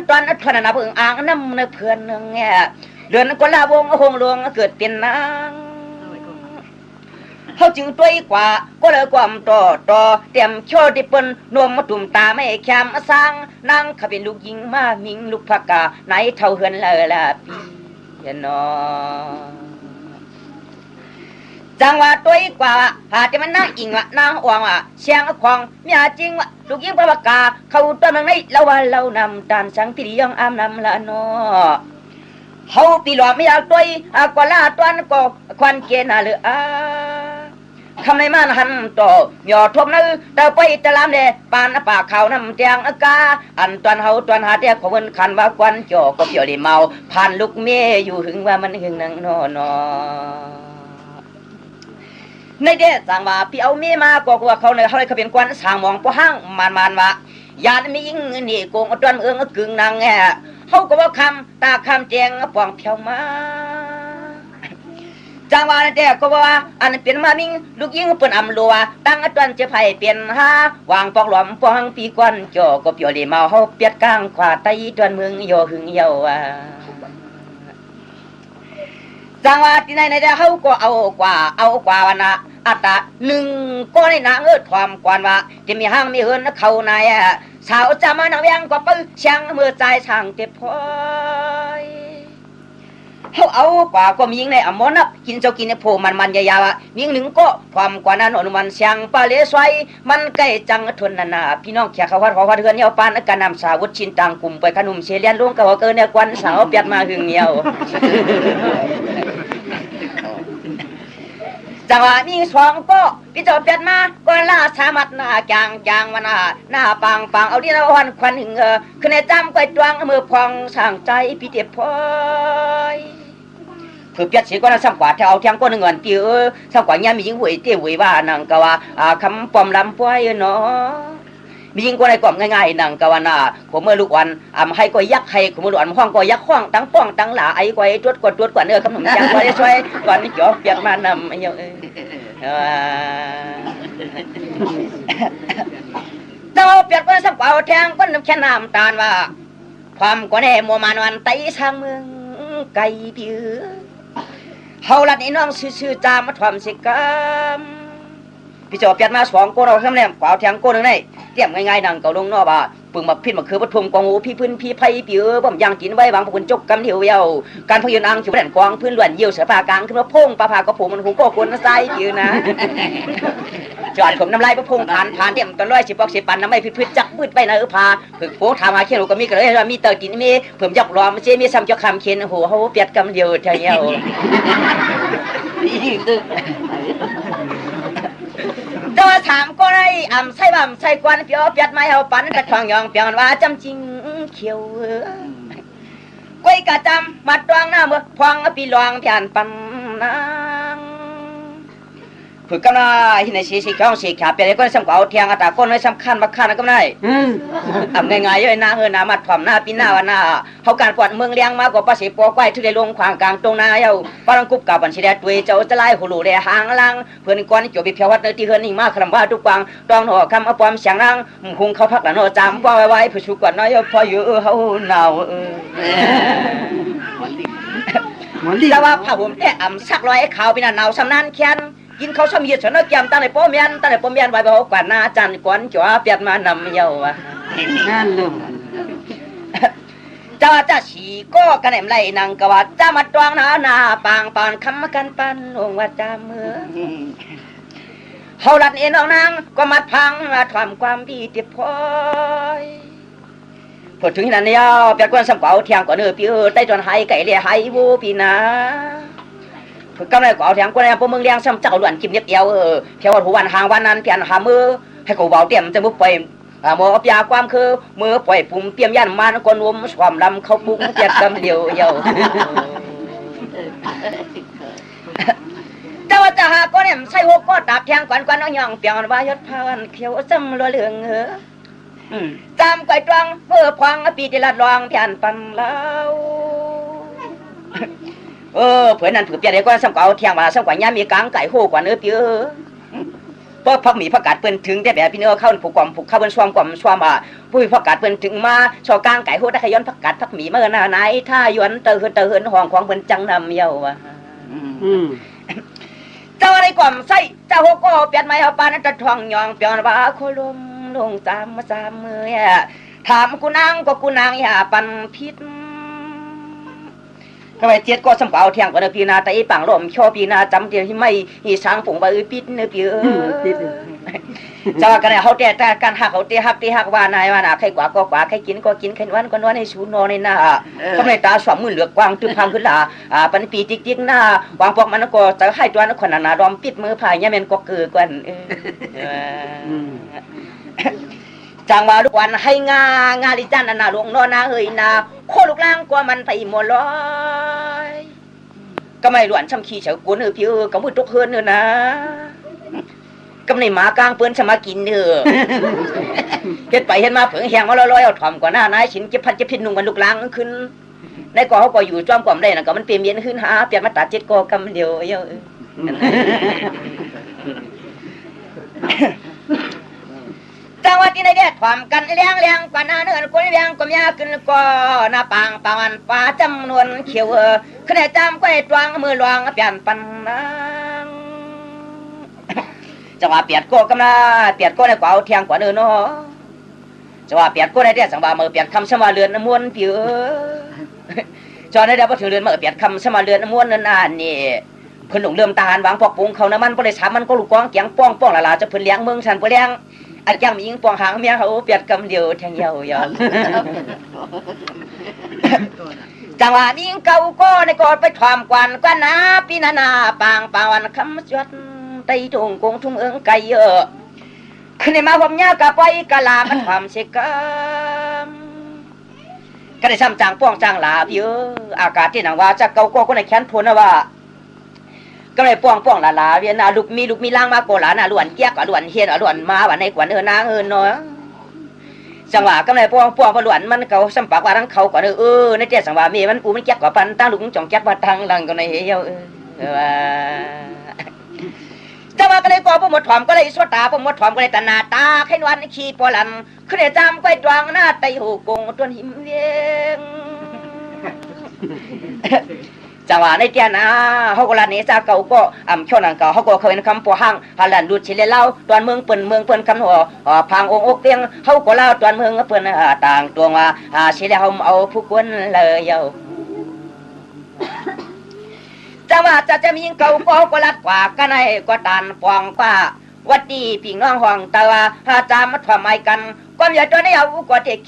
ตอนทนนาเพิ่งอ่างน้ำในเพื่อนนึงแง่เดือนก็ลาวงหงหลวงเกิดเป็นนางเขาจึงตัวกว่าก็เลยความต่อเตรียมโชดที่เปิ้นนวมมาตุ่มตาไม่แคมสร้างนางเขาเป็นลูกหญิงมามิงลูกพักกาไหนเท่าเฮือนเลยละพี่นอจังว่าตัวกว่าหาแต่มันน่าอิงว่านางอ่วงว่ะเชียงควงมีอาจริงว่ะลูกหญิงพักกาเขาตัวนึงในละวันเรานำตานสังพิริยองอามนำละนอเขาปีหลอไม่อยากตัวกว่าลาตัวนั้นก็ควันเกณฑ์เลยคำในมันหันต่อหยอดทบนึแต่ไปตะลามเดปานปากเขาน้ำเตียงอากาอันตอนเขาตอนหาเดียขบวนขันว่าควันจ่อก็เปียวได้เมาผ่านลูกเมียอยู่หึงว่ามันหึงนังนอนในเดชสั่งว่าพี่เอาเมียมาก็กว่าเขาเลยเขาเลยเขาเป็นควันสางมองปะห้างมันว่ายานมียิงนี่โกงตอนกึ่งนางแง่เขาก็ว่าคำตาคำแจงปองเพียวมาจังหวะนั้นแต่ก็ว่าอันเป็นมามิงลูกยิงเปิ้นอำลัวตั้งตอนจะไผเปลี่ยนหาวางปอกหลอมปองปีก้อนจ่อก็เปียวเลยเมาเฮาเปียดกลางขวาไตตอนเมืองโยหึงเยาว่าจังหวะที่ไหนๆเฮาก็เอากว่าวันน่ะอัตตะ1ก็ในนางความกวนว่าจะมีห้างมีเฮือนเข้าในสาวจะมานางเวียงก็ปึช่างมือใจช่างเจ็บพอยเขาเอากว่าก็มียิงในอมนับกินเจ้ากินในโพมันยาวๆมีหนึ่งก็ความกว่านั้นอนุมันเสียงปลาเลสไวมันใกล้จังทนนาพี่น้องแขกเขาวัดขอวัดเฮือนเยาปานการนำสาวุธชินต่างกลุ่มไปขนมเชลียนลุงกับเกินเนี่ยกวนสาวเปียดมาหึงเหี่ยวจังหวะนี้สองก็พี่เจ้าเปียดมาก็ล่าสามัดหน้าจางวันหน้าปังเอาที่ละวันควันหึงขึ้นในจำก้อยตวงมือพองสร้างใจพี่เจ็บพอยคือเปียดเสียก็น่าซ้ำกว่าแถวเทียงก็เงินตีซ้ำกว่าเนี่ยมียิงหวยเตี้ยหวยว่านังกว่าคำปอมลำป่วยเนาะมียิงก็ในกล่อมง่ายๆนังกว่าน่ะผมเมื่อลูกวันให้ก็ยักให้ผมเมื่อลูกวันห้องก็ยักห้องตั้งป้องตั้งหลาไอ้ก็ไอ้ตรวจกว่าเนื้อขนมจังก็ได้ช่วยก่อนนี้จ่อเปียกมานำไอ้เจ้าเจ้าเปียกก็ซ้ำกว่าแทงก็น้ำแค่น้ำตาลว่าความก็แน่มัวมันวันไตทางเมืองไก่เบี้ยเฮาลัดนี่น้องซื่อๆจามมาทำสิกรรมพี่เจ้าเปียดมาสองโกเราทำแหลมกว่าแทงโกนึงได้เตรียมง่ายๆดังเก่าลงนอบ่าปึงมาพิษมาคือปฐมกองหูพี่พื้นพี่ไผ่เปียบ่มยังกินไว้บางพวกคนจกกำเดียวเยาการพยืนอังชิวแดนกองพื้นล้วนเยี่ยวเสือปากลางขึ้นมาพงปลาผากระโปงมันหูก็คนใส่เปียนะจอดผมน้ำลายพระพงผ่านเตรียมตะร้อย10 ปอก10 ปันน้ำไม่พืชจักมืดไปนะพาฝึกโผทำมาเขียนก็มีกระไรมีเตอร์กินมีเพิ่มยกรอมเชี่ยมีซ้ำจะคำเขียนโหเขาเปียดกำเดียวเท่าเยาตัวถามก็ได้ใส่บ่ำใส่กวนเปียวเปียดไม้เอาปันกระทองยองเปียงว่าจำจริงเขียวก้อยกะจำมาตวงหน้าเมื่อพวงปีหลวงผ่านปันนางฝึกกันได้ที่ในสีข้าวสีขาเปียก็ได้สำคัญเทียงตาก้นไว้สำคัญมาขันก็ได้ง่ายๆย่อยหน้าหน้ามัดถ่อมหน้าปีหน้าวันหน้าเขาการปวดเมืองเลี้ยงมากกว่าภาษีปัวก้อยที่ได้ลงขวางกลางตรงนาเย้าปารังกุบกับบัญชีแดดตัวเจ้าจะไล่หูหลูได้หางลังเพื่อนก้อนจบไปเพียววัดเนื้อที่เฮือนนี่มากคำว่าทุกกวางตองหอคำอปอมเสียงนั่งคงเขาพักหลังโนจำว่าไว้ผู้ชุกว่าน้อยพออยู่เขาหนาวแต่ว่าผ้าห่มแต่สักร้อยขาวเป็นหนาวสำนันแค้นกินเขาชอบมีเฉนเกี่ยมตั้งในป้อมยันไว้บอกกว่านาจันกวนจ๋อเปียดมานำเยาว่ะนั่นเลยจะว่าจะฉีก็กันแหมไรนางกว่าจะมาตวงนาปางปานคำกันปันองว่าจามเมื่อเฮาลัดเอ็นเอานางก็มาพังมาทำความดีเจ็บพอยพอถึงนั้นเนี่ยเปียดกวนสำเปาเทียงกว่าเนื้อปีได้จนหายไก่เลี้ยหายวูปีนาก็เลยก็เอาแทงก็เลยพวกมึงเลี้ยงซ้ำเจ้าล้วนกิมเย็บเอวเที่ยวหัววันหางวันนั้นเปลี่ยนหามือให้กูเบาเตรียมจะมุกไปมือปยาความคือมือปล่อยปุ่มเตรียมยันมันคนรวมความลำเขาปุ้งเปียกกำเดียวเยาแต่ว่าจะหาก็เนี่ยใส่หัวก็ตับแทงกวนน้องยองเปียงว่ายศพานเขียวซ้ำรัวเลืองจำไก่ตวงเมื่อพวงปีที่ลัดลองเพียนปันแล้วเพื่อนนั่นผือเปียได้ก็สำเก่าเที่ยงมาสำกว่าย่ามีกลางไก่โหกว่าเนื้อเปียป ราะพักหมีพักกาดเปิ้นถึงแต่แบบพี่เนื้อเข้าผูกกล่อมผูกเข้าเปิ้นช่วมกล่อมช่วมผู้พักกาดเปิ้นถึงมาชอกลางไก่โหได้ขย้อนพักกาดพักหมีเมื่อหน้าไหนถ้าย้อนเตอเฮินห้องของเปิ้นจังนำเยาว่ะเจ้าอะไรกล่อมใส่เจ้าโหก็เปลี่ยนไม้เอาปานนั้นจะทองยองเปลี่ยนว่าโคลมลงตามมือถามกูนางก็กูนางอย่าปันพิษทำไมเจี๊ยดก็สมเปล่าเที่ยงก็เนปีนาแต่อีปังลมชอบปีนาจำเดียวที่ไม่อีช้างผงใบปิดเนื้อปีจะว่ากันเขาแต่การหักเขาหักว่านายว่าน่ะใครกว่าก็กว่าใครกินก็กินใครวันก็นอนในชูนอนในหน้าก็ในตาสวมมือเหลือกวางตึงพังขึ้นละปันปีติ๊กหน้าวางพวกมันก็จะให้ตัวนักขนาดดอมปิดมือพายเนี่ยมันก็เกิดกันจังว่าลูกวันให้งาลิจันน่ะหลวงนอนนาเฮยนาโคลูกล่างกว่ามันไปหมดเลยก็ไม่หลวนช้ำขี้เฉากุนพี่ก็มือตกเฮือนนะก็ในหมากลางเปิ้นสมากินเฮ็ดไปเฮ็ดมาเผิงแหงมาลอยเอาถ่อมกว่าหน้านายฉินเจ็บพันเจ็บพิษนุ่งกันลูกล่างขึ้นในก่อเขาก็อยู่จ้อมกล่อมได้น่ะก็มันเปลี่ยนเย็นขึ้นหาเปลี่ยนมาตัด7กอกำเดียวเยอะจังหวัดที่ไหนเด็ดถ่อมกันเลี้ยงกว่าหน้าเนื้อคนเลี้ยงก็มีขึ้นก็หน้าปางปาวันป่าจำนวนเขียวขึ้นจำก็ตวงมือลวงเปลี่ยนปันนังจังหวะเปียดโก้กำลังเปียดโก้ในกว่าเอาเทียงกว่าเนื้อเนาะจังหวะเปียดโก้ในเด็ดจังหวะมือเปียดคำสมาเรือนน้ำมวนผิวจอในเด็ดพอถึงเรือนมือเปียดคำสมาเรือนน้ำมวนนั่นนี่เพิ่นหลงเริ่มตาหันวางพอกปุงเขาน้ำมันบริษัทมันก็ลูกกองเกียงป้องละจะเพิ่นเลี้ยงเมืองฉันบ่เลี้ยงอันยังมียิงปองหางเมียเขาเปียดกำเดียวแทงเยาจังหวะนี้เก่าก็ในกอดไปถ่อมกวนกันนะปีนาปางปาวันคำจวดไตทุ่งกงทุ่งไก่เยอะขึ้นในมาผมยากะไปกะลามันถ่อมเสกก็ได้ซ้ำจางป้องจางลาเยอะอากาศที่หนังว่าจะเก่าก็ในแขนพลนะว่าก็เลยป้องลาเวียนลูกมีล่างมาโกหลาน่ะล้วนเกี้ยกล้วนเฮียนล้วนมาว่าในกวนนางเนาะจังหวะก็เลยป้องพล้วนมันเขาสัมปากว่าทั้งเขาก็ในเจ้าสังวามีมันปูมันเกี้ยกว่าปันตั้งลุงจ่องแก๊กมาทางหลังก็ในเฮียจังหวะก็เลยก่อหมดถ่อมก็เลยสวดตาหมดถ่อมก็เลยตาหน้าตาให้นวลขี้ปอลันขึ้นจำก็ดวงหน้าไตหูกงต้นหิมเวียงจังหวะในเจ้านะเขาก็ลาเนซาเก่าก็ช่วงนั้นเก่าเขาก็เคยเป็นคำปัวห้างฮันลันดูดชิเลเล่าตอนเมืองเปิ้นคำหัวพังองค์เตียงเขาก็เล่าตอนเมืองเปิ้นต่างตัวว่าชิเลเขาเอาผู้คนเลยเยาจังหวะจะมีเก่าก็ลัดกว่ากันให้ก็ตันฟองกว่าวัดดีพี่น้องห้องแต่ว่าจามาทำไมกันความอยากตัวนี้เอาก็เด็ก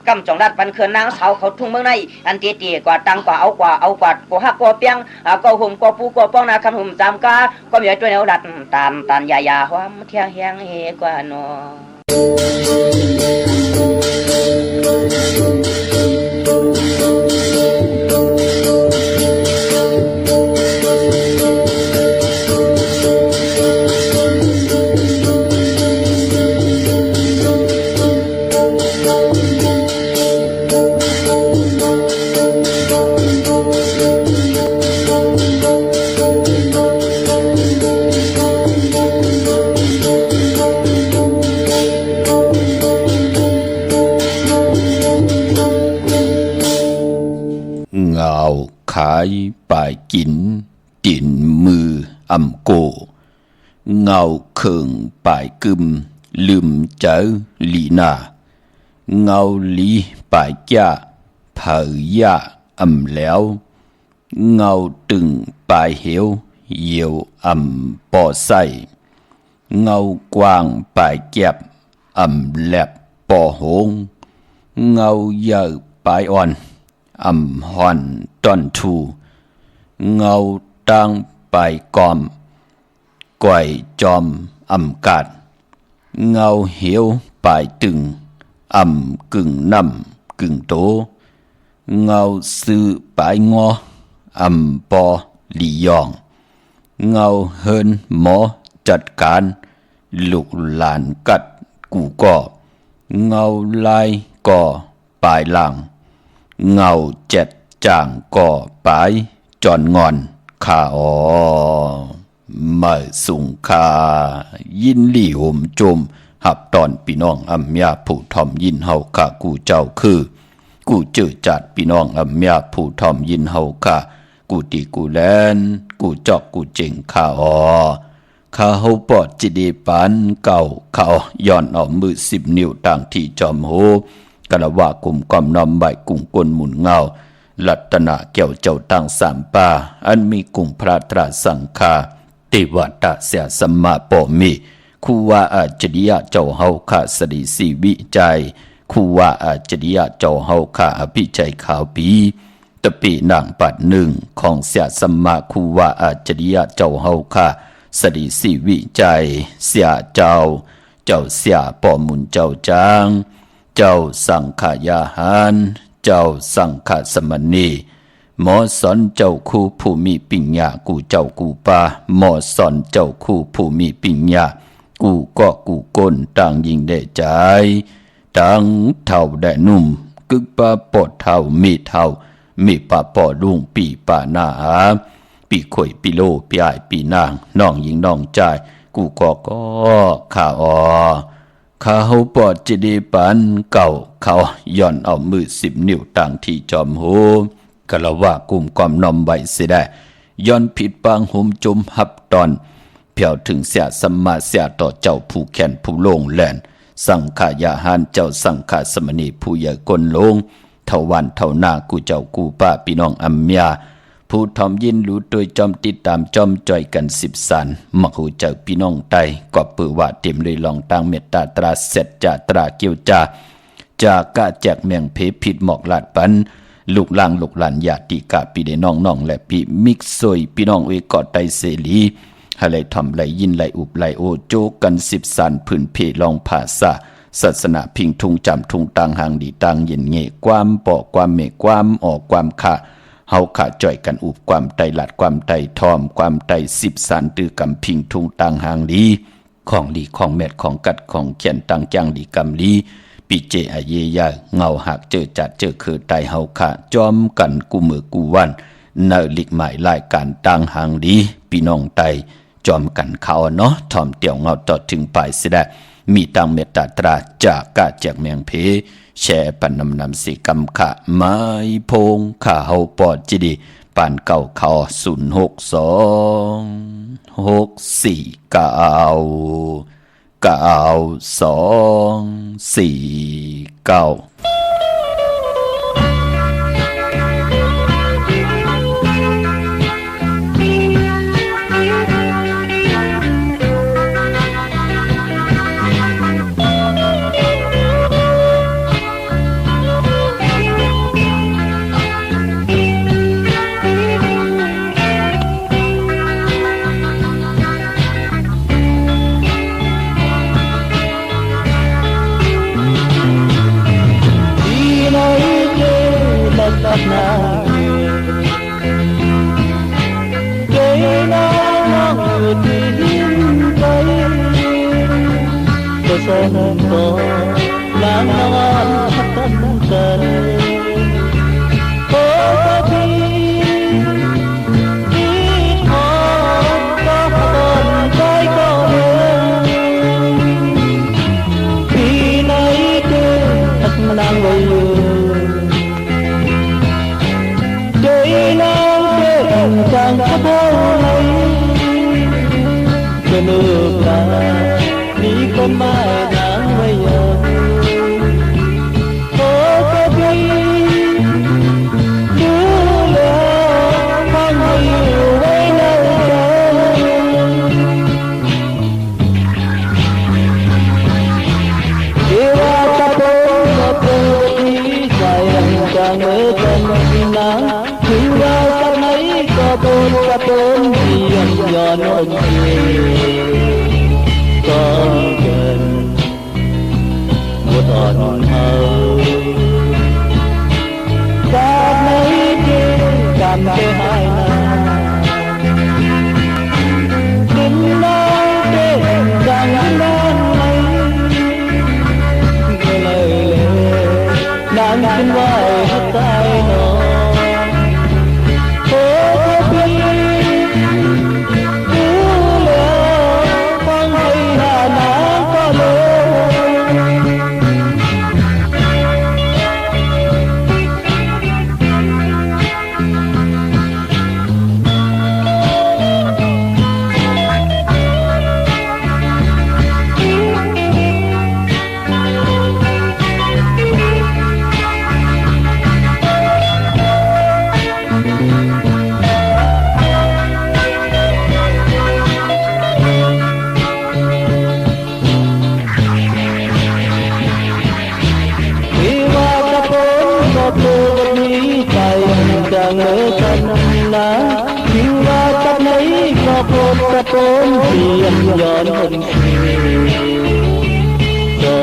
กำจองรัดปันเขื่อนนางสาวเขาทุ่งเมืองในอันตีกว่าตังกว่าเอากว่าก็หักก็เปียงก็หุ่มก็ปูก็ป้องนาคำหุ่มจำกาก็มีตัวแนวรัดตันยาความเที่ยงแหงเฮกว่านัขายป่ายกินตินมือโกเงาเคิงป่ายกึมลืมเจอลีนาเงาลีป่ายแก่เผยยาแล้วเงาตึงป่ายเหวเยียวปอใสเงากว้างป่ายแก็บแลบปอหงเงาเยอะป่ายอ่อนหอนตอนทูเงาตังไปกอมก่อยจอมกาดเงาเหียวไปตึงกึ่งน้ำกึ่งโตเงาซื้อไปงอปอลียองเงาเฮินหมอจัดการลูกหลานกัดกูก่อเงาลายก่อปลายหลังเงาเจ็ดจ่างก่อปลายจอนงอนข้า มาสุงคายินลี่ห่มจมหับตอนพี่น้องอำยาผู้ทอมยินเฮาค่ะกูเจ้าคือกูเจอจัดพี่น้องอำยาผู้ทอมยินเฮาค่ะกูตีกูแลนกูจอกกูเจ๋งข้าข้าเฮาปอดจิดีปันเก่าเขาย้อนเอามือ10 นิ้วต่างที่จอมโหกะละว่ากุมกอมนอมใบกุ้งกลหมุนเงาลัตนาแก้วเจ้าตั้ง3 ป่าอันมีกุ้งพระตราสังฆาติวัตตะเสียสัมมาปมีคูว่าอาจริยะเจ้าเฮาข้าสดิสีวิจัยคูว่าอาจริยะเจ้าเฮาข้าอภิชัยขาวปีตะปีนางปัด1ของเสียสัมมาคูว่าอาจริยะเจ้าเฮาข้าสดิสีวิจัยเสียเจ้าเสียปอมุนเจ้าจางเจ้าสังขายาหารเจ้าสังฆสมณีหมอสอนเจ้าคู่ผู้มีปิญญากูเจ้ากูปาหมอสอนเจ้าคู่ผู้มีปิญญากูก็กูก้นต่างยิงได้ใจต่างเท่าได้นุ่มกึกปาปอดเท่ามีเท่ามีปาปอลุงปีป่าหน้าปีข่อยปีโลปีอ้ายปีนางน้องหญิงน้องใจกูก็ข้าข้าเฮาปอดจิดีปันเก่าเขาย้อนเอามือ10 นิ้วต่างที่จอมโหกะละว่ากุมกอมนอมใบเสียได้ย้อนผิดปางหุมจมหับตอนเพียวถึงเสียสัมมาเสียต่อเจ้าผู้แค้นผู้โลงแล่นสังขายาหารเจ้าสังฆสมณีผู้ใหญ่กลลงเท่าวันเท่าหน้ากูเจ้ากูป้าพี่น้องอัมยาผู้ทอมยินรู้โดยจอมติดตามจอมจ่อยกัน10 สันมักหูเจ้าพี่น้องไตก็ปือว่าเต็มเลยลองตั้งเมตตาตราเสร็จจาตราเกียวจากกะแจกเมียงเพผิดหมอกลาดปันลูกหลานญาติกะพี่ได้น้องและพี่มิกซอยพี่น้องเอกอดไตเสลีให้ไหลทำไหลยินไหลอุบไหลโอโจกัน10 สันพื้นเพลองภาษาศาสนาพิงทุงจำทุงต่างหางดีต่างเย็นเงความปอกความเมความออกความขาเฮาขาจ่อยกันอุบความไตหลัดความไตทอมความไต10 สันตือกำพิงทุงต่างหางดีของดีของเม็ดของกัดของเขียนต่างจังดีกำลีปีเจอเยยาเงาหักเจอจัดเจอคือไตเฮาขาจอมกันกูมือกูวันเนลิกหมายรายการต่างหางดีพี่น้องไตจอมกันเขาเนาะทอมเตี่ยวเงาต่อถึงปลายสิได้มีตังเมตตาตราจากกะแจกเมียงเพแช่ปันนำสิกำขะไม้พงข้าเฮาปอดจิดีปานเก่าเขา062649649 chẳng mơ cần lá yêu và chắc lấy có cột cắt ôm tiền nhọn hồng gió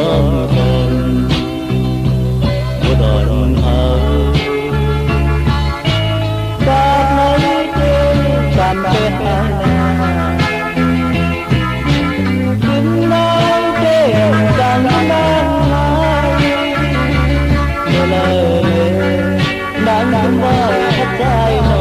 còn một đòn hờ ta nói tên tạm biệt đừng nói tên rằng đang nói mơ lời đang nằm ngoài hết trái mơ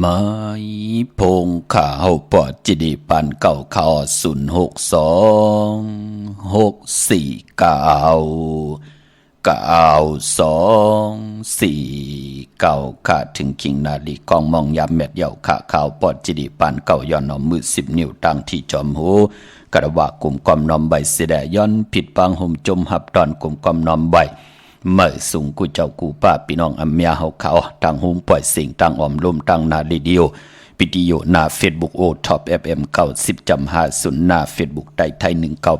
ไม้พงข่าวปอดจิดีปันเก่าข่าว062649224ค่ะถึงคิงนาลีกองมองยามแมดเหย่าค่ะข่าวปอดจิดีปันเก่าย้อนนอมมือ10 นิ้วตั้งที่จอมหูกระว่ากลุ่มกอมนอมใบเสดย้อนผิดปังห่มจมหับตอนกลุ่มกอมนอมใบเมื่อสูงกูเจ้ากูป้าพี่น้องอเมียเฮาเขาตั้งหุมปล่อยเสียงตั้งออมลมตั้งนาลีเดียววิดีโอหน้า Facebook โอท็อป FM 90.50หน้า Facebook ไทย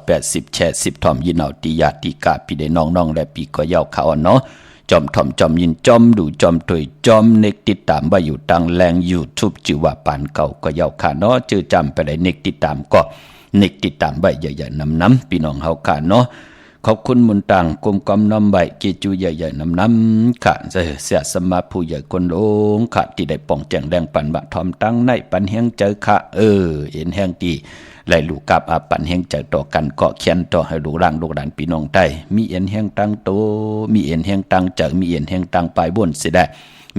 1980แชร์10ทอมยินเอาติยาติกาพี่ได้น้องๆและพี่ก็ยาวเขาเนาะจอมทอมจอมยินจอมดูจอมถอยจอมเน็กติดตามว่าอยู่ตั้งแรง YouTube ชื่อว่าปานเก่าก็ยาวค่ะเนาะชื่อจำไปได้เน็กติดตามก็เน็กติดตามใบใหญ่ๆน้ำพี่น้องเฮาค่ะเนาะขอบคุณมุนตังกลมกอมน้ำใบเกจูใหญ่ๆน้ำค่ะเสียสมาผู้ใหญ่คนลงค่ะที่ได้ป้องแจงแรงปันบะทอมตั้งในปันแห้งเจอค่ะเห็นแห้งดีไหลลูกกับอาปันแห้งเจอต่อกันเกาะเขียนต่อให้ลูกร่างลูกหลานพี่น้องได้มีเอ็นแห้งตั้งโตมีเอ็นแห้งตั้งเจอมีเอ็นแห้งตั้งปลายบนเสียได้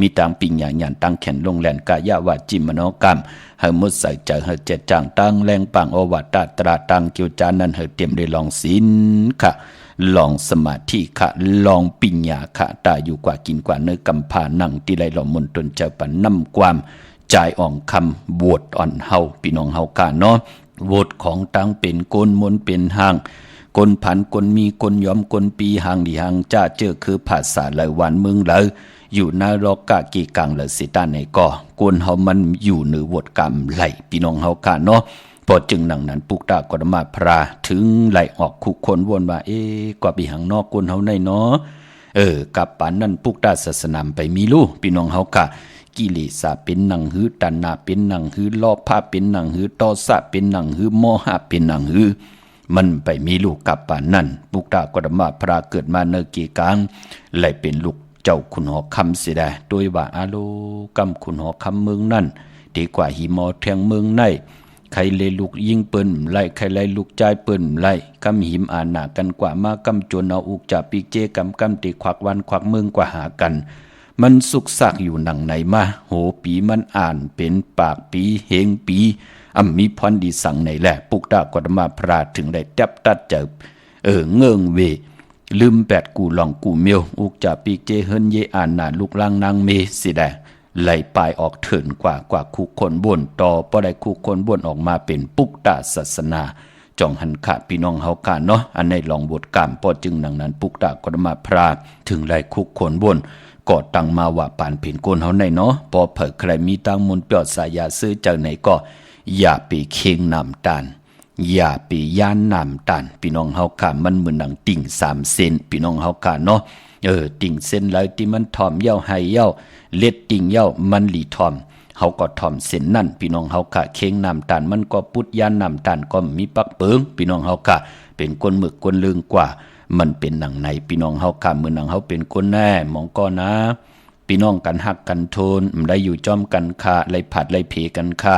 มีตังปิงหยาหยานตั้งแขนลงแลนกายาวาจิมโนกรรมให้มุดใส่เจอให้เจ็ดจางตั้งแรงปังโอวัตตราตั้งกิวจานั้นให้เตรียมได้ลองศีลค่ะลองสมาธิค่ะลองปิญญาค่ะตาอยู่กว่ากินกว่าเนื้อกำพานั่งที่ไรหล่อมนตนเจ้าปันนำความใจอ่องคำบวชอ่อนเฮาพี่น้องเฮากาเนาะบวชของตั้งเป็นกลมนเป็นหางกลผันกลมีกลย้อมกลปีหางดีหางจ้าเจอคือภาษาเลยวันเมืองเลยอยู่นารกะกีกังเลยสิตาในก่อกลเฮามันอยู่เหนือวดกรรมไหลพี่น้องเฮากาเนาะพอจึงหนังนั้นปุกตากรมาพราถึงไหลออกคุกคนวนว่ากว่าปีหังนอกกวนเฮาในเนาะกับปานนั้นปุกตาศาสนามไปมีลูพี่น้องเฮากะกิเลสเป็นหนังหือตัณหาเป็นหนังหือลอภะเป็นหนังหือโทสะเป็นหนังหือโมหะเป็นหนังหือมันไปมีลูกกับปานนั้นปุกตากรมาพราเกิดมาเนกีกังไหลเป็นลูกเจ้าขุนหอคำเสียได้โดยว่าอาโลกำขุนหอคำเมืองนั่นดีกว่าหิมอแทงเมืองในใครเลยลูกยิงเปิ้นไล่ใครเลยลูกใจเปิ้นไล่กำหิมอาหนากันกว่ามากำจนเอาอุกจับปีเจกำติควักวันควักเมืองกว่าหากันมันสุกซักอยู่หนังไหนมาโหปีมันอ่านเป็นปากปีเฮงปีมีพรดีสั่งไหนแหละปุกตากรมาพราถึงได้จับตัดเจอเงื่องเวลืมแปดกูลองกูเมียวอุกจับปีเจเฮินเยอ่านหนาลูกล่างนางเมสิได้ไหลปลายออกเถินกว่าคุกคนบ่นต่อบ่ได้คุกคนบ่นออกมาเป็นปุกตาศาสนาจองหันขาพี่น้องเฮาค่ะเนาะอันในลองบทกามพอจึงดังนั้นปุกตากรมาพราถึงไหลคุกคนบ่นก็ตั้งมาว่าปานเพ่นโกนเฮาในเนาะพอเผยใครมีตังมนต์เปียดสายาซื้อจากไหนก็อย่าไปเคียงน้ำตาลอย่าไปย่านน้ำตาลพี่น้องเฮาค่ะมันเหมือนหนังติ่ง3 เซนพี่น้องเฮาค่ะเนาะติ่งเส้นแล้วที่มันถ่อมเย้าให้เย้าเล็ดติ่งเย้ามันหลีถ่อมเฮาก็ถ่อมเส้นนั่นพี่น้องเฮาค่ะเคียงน้ำตาลมันก็ปุดย่านน้ำตาลก็มีปักเปิงพี่น้องเฮาค่ะเป็นก้นหมึกก้นลึงกว่ามันเป็นหนังในพี่น้องเฮาค่ะเหมือนหนังเฮาเป็นก้นแน่มองก็นะพี่น้องกันฮักกันโทนได้อยู่จอมกันค่าไหลผัดไหลเพกันค่า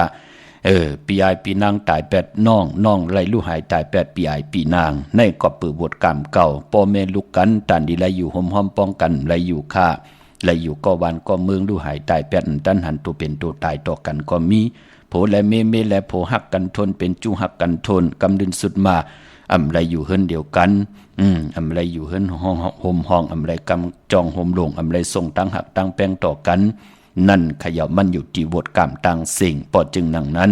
ปีไอปีนางตาย8น้องไหลลูกหายตาย8ปีไอปีนางในก็เปิดบทกรรมเก่าพ่อแม่ลูกกันตันดีไหลอยู่หอมป้องกันไหลอยู่ค่าไหลอยู่ก็วันก็เมืองลูกหายตาย8ตันหันตัวเป็นตัวตายต่อกันก็มี โผและเมและโผหักกันทนเป็นจูหักกันทนกำดินสุดมาอำไรอยู่เฮิรนเดียวกันอำไรอยู่เฮิรนห้องห่มห้องอำไรกำจองห่มลงอำไรส่งตั้งหักตั้งแป้งต่อกันนั่นขย่ามันอยู่ที่บทกามต่างสิ่งปอจึงนังนั้น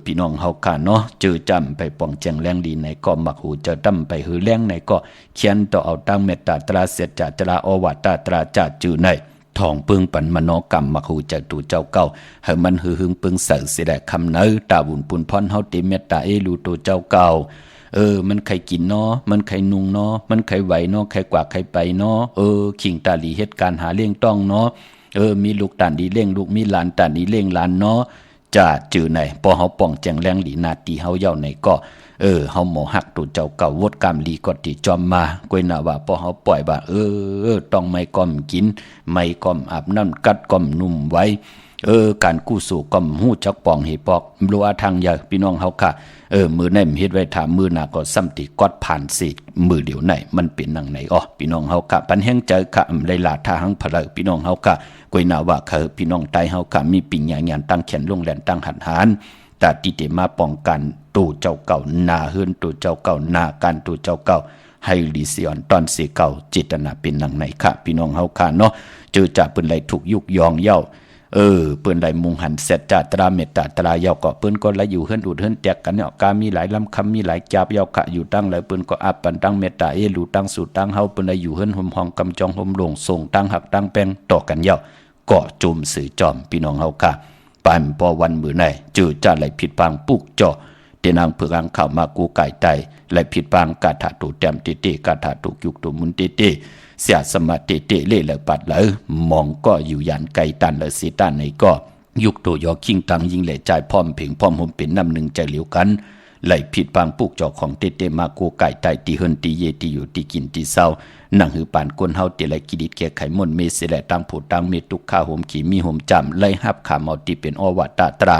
พี่น้องเฮาค่ะเนาะเจอจำไปป่องแจงแรงดีในก็มักหูเจอตั้มไปหือแรงในก็เขียนต่อเอาตั้งเมตตาตราเสียจาตราอวตาตราจาจือในทองปึงปันมโนกรรมมักหูจะตูเจ้าเก่าให้มันหือหึงปึงเสือเสียได้คำเนื้อตาบุญปุนพรเฮาติเมตตาลูตูเจ้าเก่ามันใครกินเนาะมันใครนุงเนาะมันใครไหวเนาะใครกว่าใครไปเนาะขิงตาลีเหตุการณ์หาเลี้ยงต้องเนาะมีลูกตานดีเลี้ยงลูกมีหลานตานดีเลี้ยงหลานเนาะจะจือไหนพอเฮาป่องแจงแรงหลีนาตีเฮาเย้าไหนก็เฮาหมอหักตัวเจ้าเก่าวดกามลีก็ติจอมมากวยน่ะว่าพอเฮาปล่อยว่าต้องไม่ก้อมกินไม่ก้อมอาบน้ำกัดก้อมนุ่มไว้การกู้สู่ก้อมฮู้จักป่องให้ปอกบ่ว่าทางใหญ่พี่น้องเฮาค่ะมือไหนเฮ็ดไว้ถามมือหน้าก็ซ้ำติกอดผ่านสิมือเดี๋ยวไหนมันเป็นนังไหนพี่น้องเฮาค่ะปันแห่งใจค่ะไหลลาทาหังพะเลพี่น้องเฮาค่ะกวยน่ะว่าพี่น้องใต้เฮาค่ะมีปิญญาญาณตั้งแขนลงแล่นตั้งหันหารตาติเตมาป้องกันตู่เจ้าเก่านาเฮือนตู่เจ้าเก่านาการตู่เจ้าเก่าให้ลิซิออนตอนเสเก่าจิตนาเป็นนังไหนค่ะพี่น้องเฮาค่ะเนาะเจอจ่าเปิ้นไหลถูกยุกยองเย้าเปิ้นได้มุงหันเสร็จจาตราเมตตาตราเยาก็เปิ้นก็ละอยู่เฮือนอุดเฮือนแตกกันเนาะกามีหลายลำคำมีหลายจาบเยาคะอยู่ตั้งแล้วเปิ้นก็อับปันตั้งเมตตาลูตั้งสู่ตั้งเฮาเปิ้นได้อยู่เฮือนห่มห้องกำจองห่มลงส่งตั้งหักตั้งแป้งต่อกันเยาก็จุ่มสื่อจอมพี่น้องเฮาค่ะปานพอวันมื้อไหนเจอจ่าไหลผิดปางปุกจ่อเตนางเผือกางเข้ามากูไก่ไตไหลผิดปางกาถาตูแต้มเตกาถาตุกยุกตุมุนเตเสียสมาเตเล่เลยปัดเลยมองก็อยู่ยันไกลตันเลยสิตันในก็ยุกตัวยอคิงตังยิงไหลใจพร้อมเพ่งพร้อมห่มเป็นน้ำหนึ่งใจเหลียวกันไหลผิดปางปุกจอกของเตมากูไก่ไตตีเฮินตีเยตีอยู่ตีกินตีเศร้านั่งหือปานก้นเฮาเตไหลกิดิดแก่ไขมนเมเสแลตังผูตังเมตุกข้าห่มขี่มีห่มจำไหลหับขาเมาตีเป็นอวตาตรา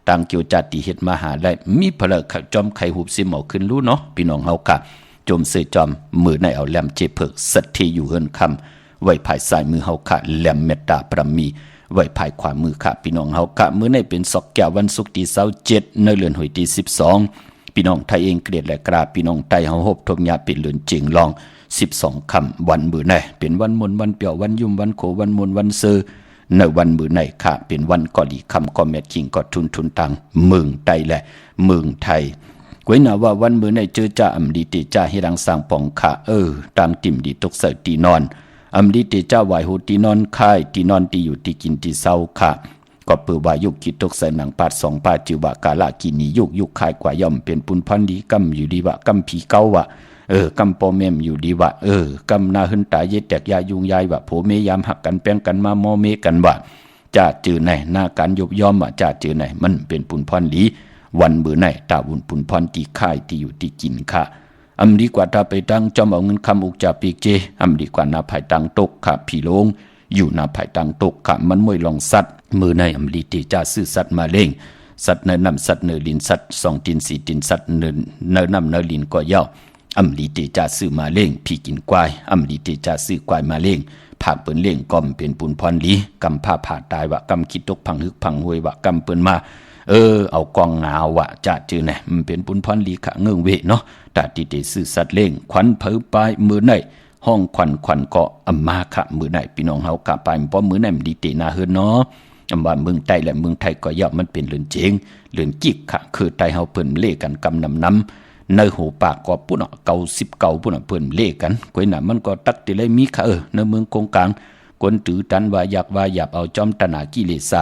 ตังเกียวจาติเฮ็ดมหาไหลมีเพลจอมไข่หุบสิหมอขึ้นรู้เนาะพี่น้องเฮาค่ะจมเสจอมมือในเอาแหลมเจเพิกสัตทีอยู่เฮินคำไว้ภายซ้ายมือเฮาค่ะแหลมเมตตาปรามีไว้ภายขวามือค่ะพี่น้องเฮาค่ะมือในเป็นศอกแก้ววันศุกร์ที่27ในเดือนหอยที่12พี่น้องไทยเองเกลียดและกราพี่น้องไทยเฮาฮบทมยาเป็นเลือนจริงลอง12ค่ำวันมื้อในเป็นวันมนวันเปียววันยุ่มวันโขวันมนวันเซอในวันมื้อในค่ะเป็นวันกอลีคำกอแมทคิงกอทุนตังเมืองไทยและเมืองไทยกวยน่ะว่าวันมื้อในเจอจ่าอำลีติจ่าเฮรังสร้างปองค่ะตามติ่มดีตกเสตีนอนอำลีติจ่าไหวหูตีนอนค่ายตีนอนตีอยู่ตีกินตีเศร้าค่ะก็เปือว่ายุกคิดตกใส่หนังปาด2ปาจิวะกาลากินียุกค่ายกว่าย่อมเป็นปุนพันดีกำอยู่ดีวะกำผีเก้าวะกำปอแม่มอยู่ดีวะกำนาหึนตาเยแตกยายุงยายว่าโผเมยามหักกันแป้งกันมาโมเมกันว่าจะจือไหนหน้าการยบย่อมว่าจะจือไหนมันเป็นปุนพันดีวันมื้อไหนตาบุญปุนพรตีค่ายที่อยู่ที่กินค่ะอำดีกว่าถ้าไปตั้งจอมเอาเงินคำอุกจะปีกเจอำดีกว่านาภายตังตกค่ะพี่ลงอยู่นาภายตังตกค่ะมันมวยลองสัตว์มื้อในอำดีติจะซื้อสัตว์มาเล่งสัตว์เนนำสัตว์เนลินสัตว์2ตีน4ตีนสัตว์เนนำเนลินก็เย้าอำดีติจะซื้อมาเล่งพี่กินควายอำดีติจะซื้อควายมาเล่งผากเปิ้นเล่งก้อมเป็นปุนพรลีกำผ้าผ่าตายว่ากำคิดตกพังฮึกพังหวยว่ากำเปิ้นมาเอากองงาววะจะจือไหนมันเป็นปุนพรลีขะเงื่งเวเนาะตาติเตซื้อสัตว์เล่งขวัญเผอปลายมือไหนห้องขวัญก็อำมาขะมือไหนพี่น้องเฮากะไปเพราะมือไหนมันดีเตนาเฮือนเนาะอำว่าเมืองใต้และเมืองไทยก็ย่อมมันเป็นเรื่องจริงเรื่องจิกขะคือไทยเฮาเพิ่นเล่กันกำนำในหูปากก็ปุ่นเก่า10เก่าปุ่นเพิ่นเล่กันกวยน่ะมันก็ตักติเลยมีค่ะในเมืองกงกลางคนถือตันว่าอยากเอาจอมตนากิเลส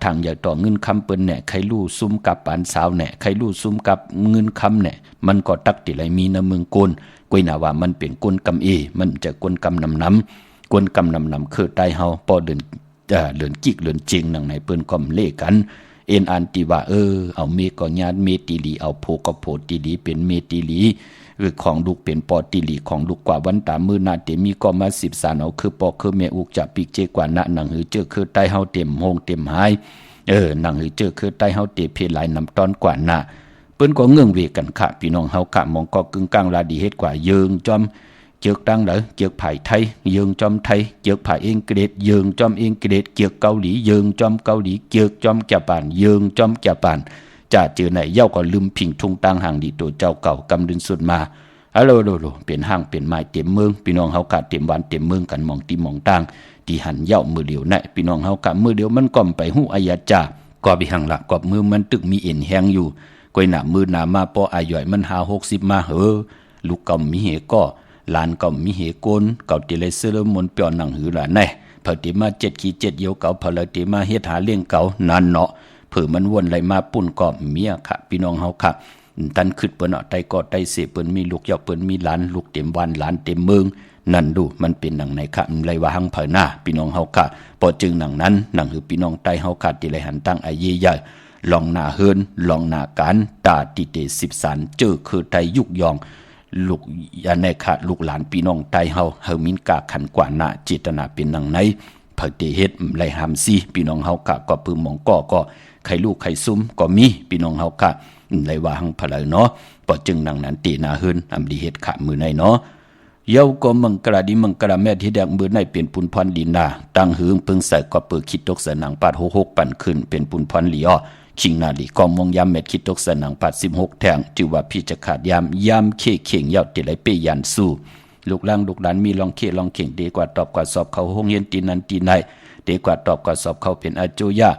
ทางอยากต่อเงินคำเปิ้นแหน่ใครรู้ซุ่มกับปานสาวแหน่ใครรู้ซุ่มกับเงินคำแหน่มันก็ตักติไหลมีในเมืองโกนกวยน่ะว่ามันเป็นกลกำมันจะกลกำนำกลกำนำคือใต้เฮาพอเดินจิกเดินจริงนังไหนเปิ้นก็เล่กันเอ็นอันติว่าเอาเมก็ญาติเมติลีเอาโพก็โพติลีเป็นเมติลีของลูกเป็นปอติลีของลูกกว่าวันตามือนาเตมีก็มา10สานเอาคือปอคือแม่อุกจะปิกเจกว่านะหนังหือเจอคือใต้เฮาเต็มโฮงเต็มหายหนังหือเจอคือใต้เฮาเตเพหลายนำตอนกว่านะเปิ้นก็เงื่องเวกันค่ะพี่น้องเฮาค่ะมองก็กึ่งกลางลาดีเฮ็ดกว่าเยิงจอม เจือกดังเลยเจือกไผ่ไทยยืงจอมไทยเจือกไผ่อังกฤษยืงจอมอังกฤษเจือกเกาหลียืงจอมเกาหลีเจือกจอมญี่ปุ่นยืงจอมญี่ปุ่นจะเจอไหนเย้าก็ลืมพิงทุ่งตังห่างดีตัวเจ้าเก่ากำดินสุดมาฮัลโหลเปลี่ยนห้างเปลี่ยนไม้เต็มเมืองพี่น้องเฮากะเต็มวันเต็มเมืองกันมองตีมองตังที่หันเย้ามือเดียวไหนพี่น้องเฮากะมือเดียวมันก่อมไปหู้อายาจาก็ไปหังละกอบมือมันตึกมีเอ็นแห้งอยู่ก้อยหน้ามือหน้ามาปออาย่อยมัน50มาลูกเก่ามีเหก็หลานเก่ามีเหโกนเก่าติเลยเสลมนเปียวหนังหือหลานแน่พอติมา7ขี้7เหี่ยวเก่าพอเลยติมาเฮ็ดหาเลี้ยงเก่านั่นเนาะเผื่อมันวนไหลมาปุ่นก็เมียค่ะพี่น้องเฮาค่ะตันขึ้นเปิ้นเนาะไตก็ไตเสเปิ้นมีลูกยาวเปิ้นมีหลานลูกเต็มวันหลานเต็มเมืองนั่นดูมันเป็นหนังไหนค่ะไหลว่าหังเผอหน้าพี่น้องเฮาค่ะพอจึงหนังนั้นหนังคือพี่น้องไตเฮาค่ะติเลยหันตั้งอาเยใหญ่ลองหน้าเฮินลองหน้าการตาติเต10สารเจอคือไตยุกยองลูกยาในค่ะลูกหลานพี่น้องไตเฮามินกาขันกว่าหน้าเจตนาเป็นหนังไหนเผอเตเฮ็ดไหลหามซี่พี่น้องเฮาค่ะก็ปื้มมองก็ไข่ลูกไข่ซุ่มก็มีพี่น้องเฮาค่ะไหลว่าหังเผลอเนาะพอจึงหนังนั้นตีหน้าเฮินอำดีเฮ็ดค่ะมือในเนาะเยาก็มังกระดิมังกระแม่ที่แดงมือในเป็นปุนพันลีนาตั้งหืงเพิ่งใส่ก็เปิดคิดตกสนังปาด66ปั่นขึ้นเป็นปุนพันลีอ้อชิงนาลีกองมองยามเม็ดคิดตกสนังปาด16แทงจือว่าพี่จะขาดยามเข่งยาวติไหลเปยันสู้ลูกล่างลูกหลานมีลองเข่งดีกว่าตอบกว่าสอบเขาห้องเรียนตีนันตีในดีกว่าตอบกว่าสอบเขาเป็นอาจุยะ